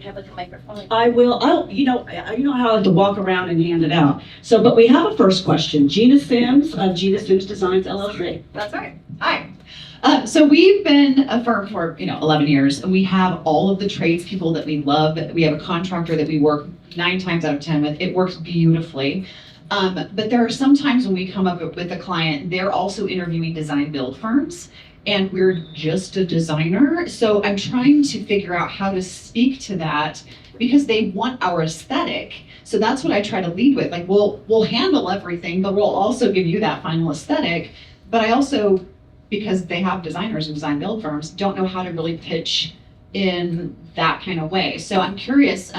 Have a microphone. I will. You know how I like to walk around and hand it out. So, but we have a first question. Gina Sims of Gina Sims Designs LLC. That's right. Hi. So we've been a firm for 11 years, and we have all of the tradespeople that we love. We have a contractor that we work 9 times out of 10 with. It works beautifully. But there are some times when we come up with a client, they're also interviewing design build firms, and we're just a designer. So I'm trying to figure out how to speak to that, because they want our aesthetic. So that's what I try to lead with. Like, we'll handle everything, but we'll also give you that final aesthetic. But I also, because they have designers and design build firms, don't know how to really pitch in that kind of way. So I'm curious,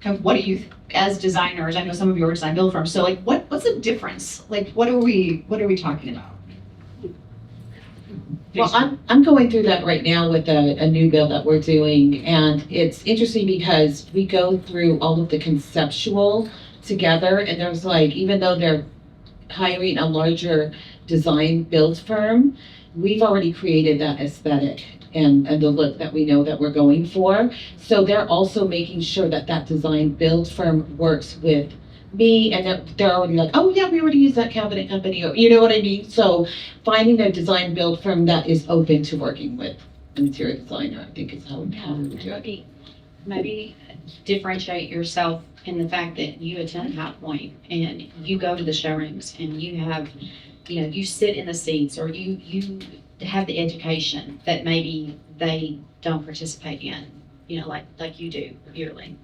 kind of what do you, as designers, I know some of you are design build firms, so like what's the difference? Like what are we talking about? Well, I'm going through that right now with a new build that we're doing, and it's interesting because we go through all of the conceptual together, and there's like, even though they're hiring a larger design build firm, we've already created that aesthetic and the look that we know that we're going for. So they're also making sure that that design build firm works with me, and they're already like, oh yeah, we already use that cabinet company, or you know what I mean? So finding a design build firm that is open to working with a interior designer, I think is how we do it. Maybe differentiate yourself in the fact that you attend High Point and you go to the showrooms and you have, you sit in the seats, or you have the education that maybe they don't participate in, like you do yearly.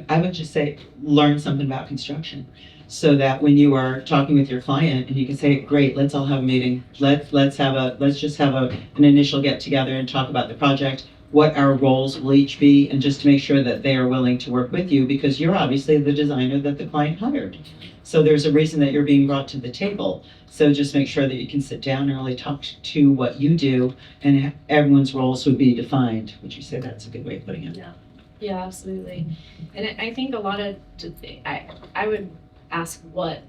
I would just say, learn something about construction, so that when you are talking with your client, and you can say, great, let's all have a meeting. Let's just have an initial get together and talk about the project, what our roles will each be, and just to make sure that they are willing to work with you, because you're obviously the designer that the client hired. So there's a reason that you're being brought to the table. So just make sure that you can sit down and really talk to what you do, and everyone's roles would be defined. Would you say that's a good way of putting it? Yeah, absolutely. And I think a lot of, I would ask what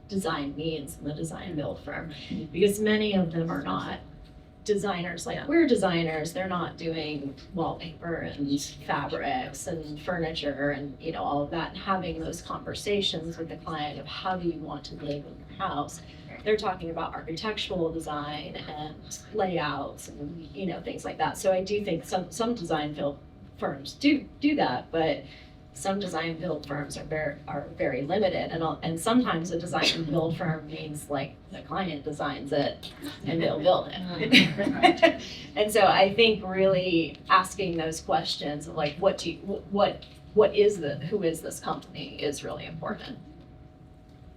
design means in the design build firm, because many of them are not designers like we're designers. They're not doing wallpaper and fabrics and furniture and all of that, and having those conversations with the client of how do you want to live in your house. They're talking about architectural design and layouts and things like that. So I do think some design build firms do that, but some design build firms are very limited, and sometimes a design and build firm means like the client designs it and they'll build it. And so I think really asking those questions of like who is this company is really important.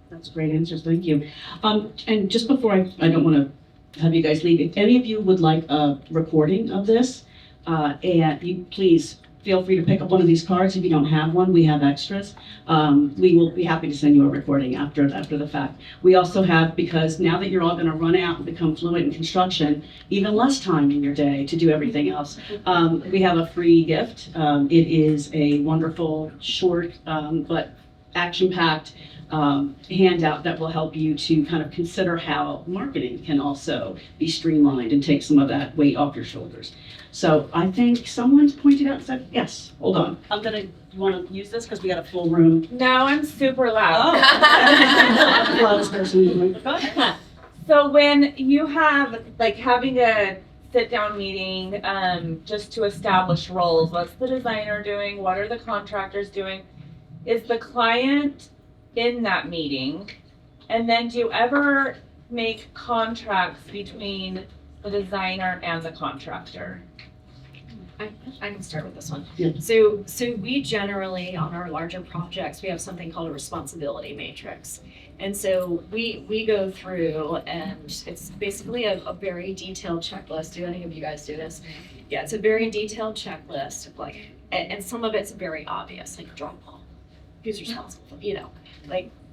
That's great answers, thank you. And just before I don't want to have you guys leave, if any of you would like a recording of this, and you please feel free to pick up one of these cards. If you don't have one, we have extras. We will be happy to send you a recording after the fact. We also have, because now that you're all going to run out and become fluent in construction, even less time in your day to do everything else, we have a free gift. It is a wonderful, short, but action-packed handout that will help you to kind of consider how marketing can also be streamlined and take some of that weight off your shoulders. So I think someone's pointed out and said, yes, hold on. You want to use this because we got a full room? No, I'm super loud. I'm the loudest person in the room. Go ahead. So when you have having a sit-down meeting, just to establish roles, what's the designer doing? What are the contractors doing? Is the client in that meeting? And then do you ever make contracts between the designer and the contractor? I can start with this one. Yeah. So we generally, on our larger projects, we have something called a responsibility matrix. And so we go through, and it's basically a very detailed checklist. Do any of you guys do this? Yeah, it's a very detailed checklist of and some of it's very obvious, like drywall. Who's responsible?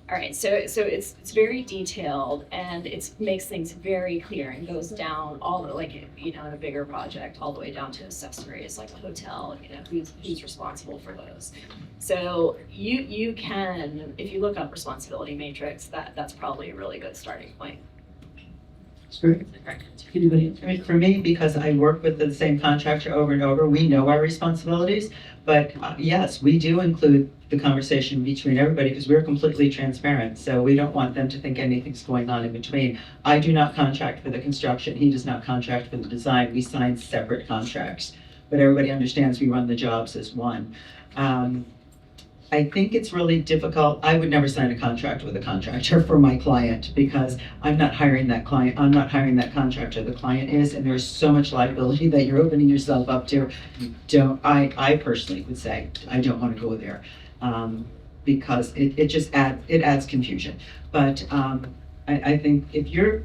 All right, so it's very detailed, and it makes things very clear and goes down all in a bigger project all the way down to accessories like a hotel, who's responsible for those. So you can, if you look up responsibility matrix, that's probably a really good starting point. That's great. Anybody else? I mean, for me, because I work with the same contractor over and over, we know our responsibilities. But yes, we do include the conversation between everybody because we're completely transparent. So we don't want them to think anything's going on in between. I do not contract for the construction. He does not contract for the design. We sign separate contracts. But everybody understands we run the jobs as one. I think it's really difficult. I would never sign a contract with a contractor for my client because I'm not hiring that client. I'm not hiring that contractor. The client is, and there's so much liability that you're opening yourself up to. I personally would say, I don't want to go there because it just adds confusion. But I think if you're...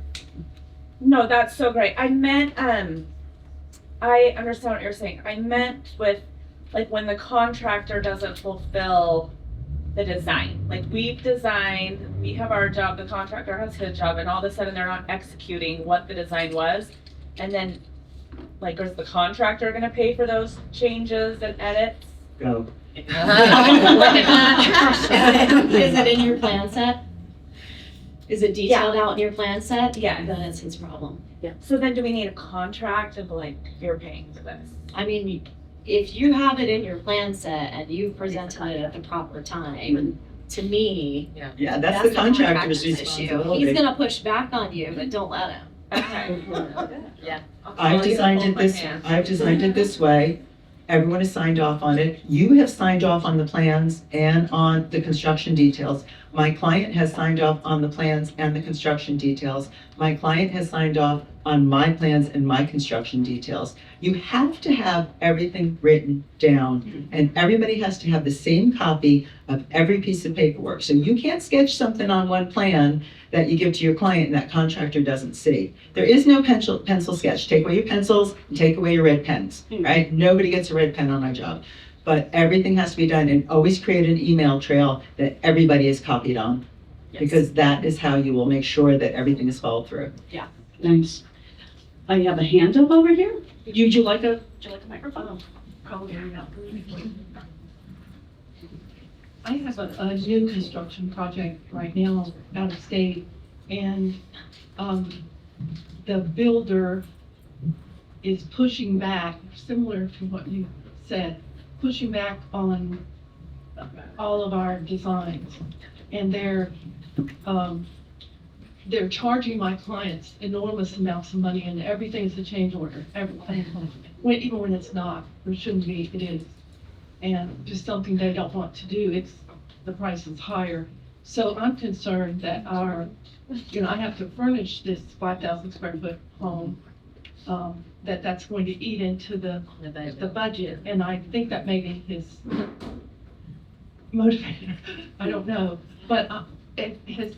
No, that's so great. I meant, I understand what you're saying. I meant with like when the contractor doesn't fulfill the design. Like we've designed, we have our job, the contractor has his job, and all of a sudden they're not executing what the design was. And then, like, is the contractor gonna pay for those changes and edits? Go. Is it in your plan set? Is it detailed out in your plan set? Yeah. Then it's his problem. So then do we need a contract of like, you're paying for this? I mean, if you have it in your plan set and you've presented it at the proper time, to me, Yeah, that's the contractor's issue. responsibility. He's gonna push back on you, but don't let him. Okay. I've designed it this way. Everyone has signed off on it. You have signed off on the plans and on the construction details. My client has signed off on the plans and the construction details. My client has signed off on my plans and my construction details. You have to have everything written down, and everybody has to have the same copy of every piece of paperwork. So you can't sketch something on one plan that you give to your client and that contractor doesn't see. There is no pencil sketch. Take away your pencils and take away your red pens, right? Nobody gets a red pen on our job. But everything has to be done, and always create an email trail that everybody is copied on. Because that is how you will make sure that everything is followed through. Nice. I have a hand up over here. Would you like a microphone? I have a new construction project right now out of state, and the builder is pushing back, similar to what you said, pushing back on all of our designs. And they're charging my clients enormous amounts of money, and everything's a change order, everything. Even when it's not, or shouldn't be, it is. And just something they don't want to do, the price is higher. So I'm concerned that I have to furnish this 5,000 square foot home, that's going to eat into the budget. And I think that may be his motivator, I don't know. But has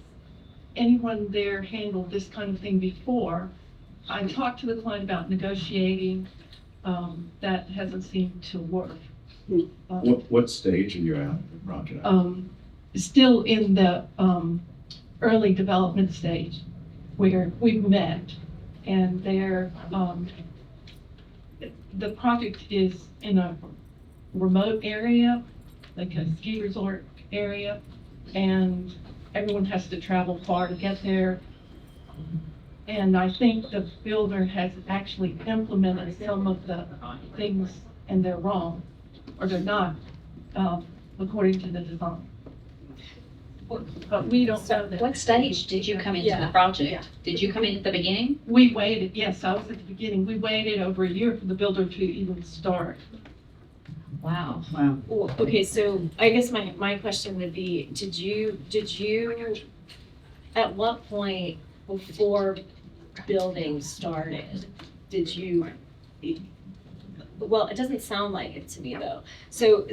anyone there handled this kind of thing before? I talked to the client about negotiating, that hasn't seemed to work. What stage are you at in the project? Still in the early development stage where we've met, and the project is in a remote area, like a ski resort area, and everyone has to travel far to get there. And I think the builder has actually implemented some of the things, and they're wrong, or they're not, according to the design. But we don't know that. What stage did you come into the project? Did you come in at the beginning? We waited, yes, I was at the beginning. We waited over a year for the builder to even start. Wow. Well, okay, so I guess my question would be, did you, at what point before building started, well, it doesn't sound like it to me though. So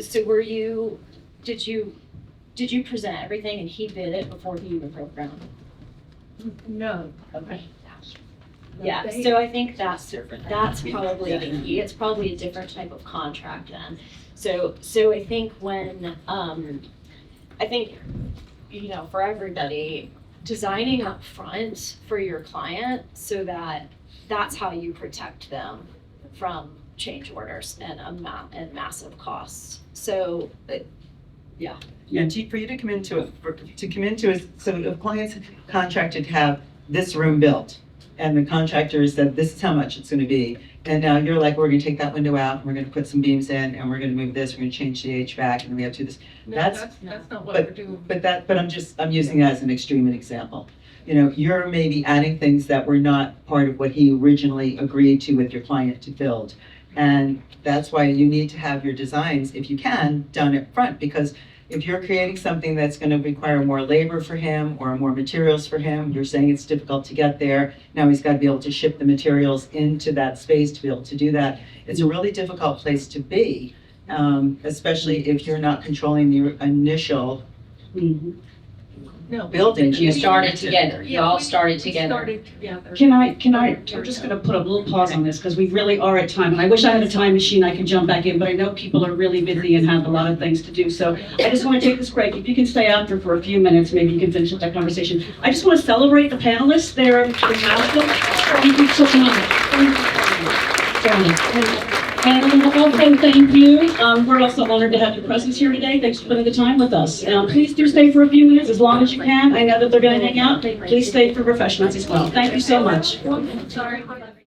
did you present everything and he did it before he even broke ground? No. Okay. Yeah, so I think that's probably the key. It's probably a different type of contract then. So I think for everybody, designing up front for your client so that that's how you protect them from change orders and massive costs. So, Yeah, for you to come into it, so if clients contracted to have this room built, and the contractor said, this is how much it's gonna be, and now you're like, we're gonna take that window out, and we're gonna put some beams in, and we're gonna move this, we're gonna change the HVAC, and then we have to do this. No, That's not what we're doing. But I'm using that as an extreme example. You're maybe adding things that were not part of what he originally agreed to with your client to build. And that's why you need to have your designs, if you can, done up front, because if you're creating something that's going to require more labor for him or more materials for him, you're saying it's difficult to get there. Now he's got to be able to ship the materials into that space to be able to do that. It's a really difficult place to be, especially if you're not controlling the initial buildings. You started together. You all started together. Can I, I'm just gonna put a little pause on this, because we really are at time, and I wish I had a time machine I could jump back in, but I know people are really busy and have a lot of things to do, so I just wanna take this break. If you can stay after for a few minutes, maybe you can finish up that conversation. I just wanna celebrate the panelists, they're in Nashville. Thank you so much. And also thank you. We're also honored to have your presence here today. Thanks for spending the time with us. Please do stay for a few minutes, as long as you can. I know that they're gonna hang out. Please stay for refreshments as well. Thank you so much.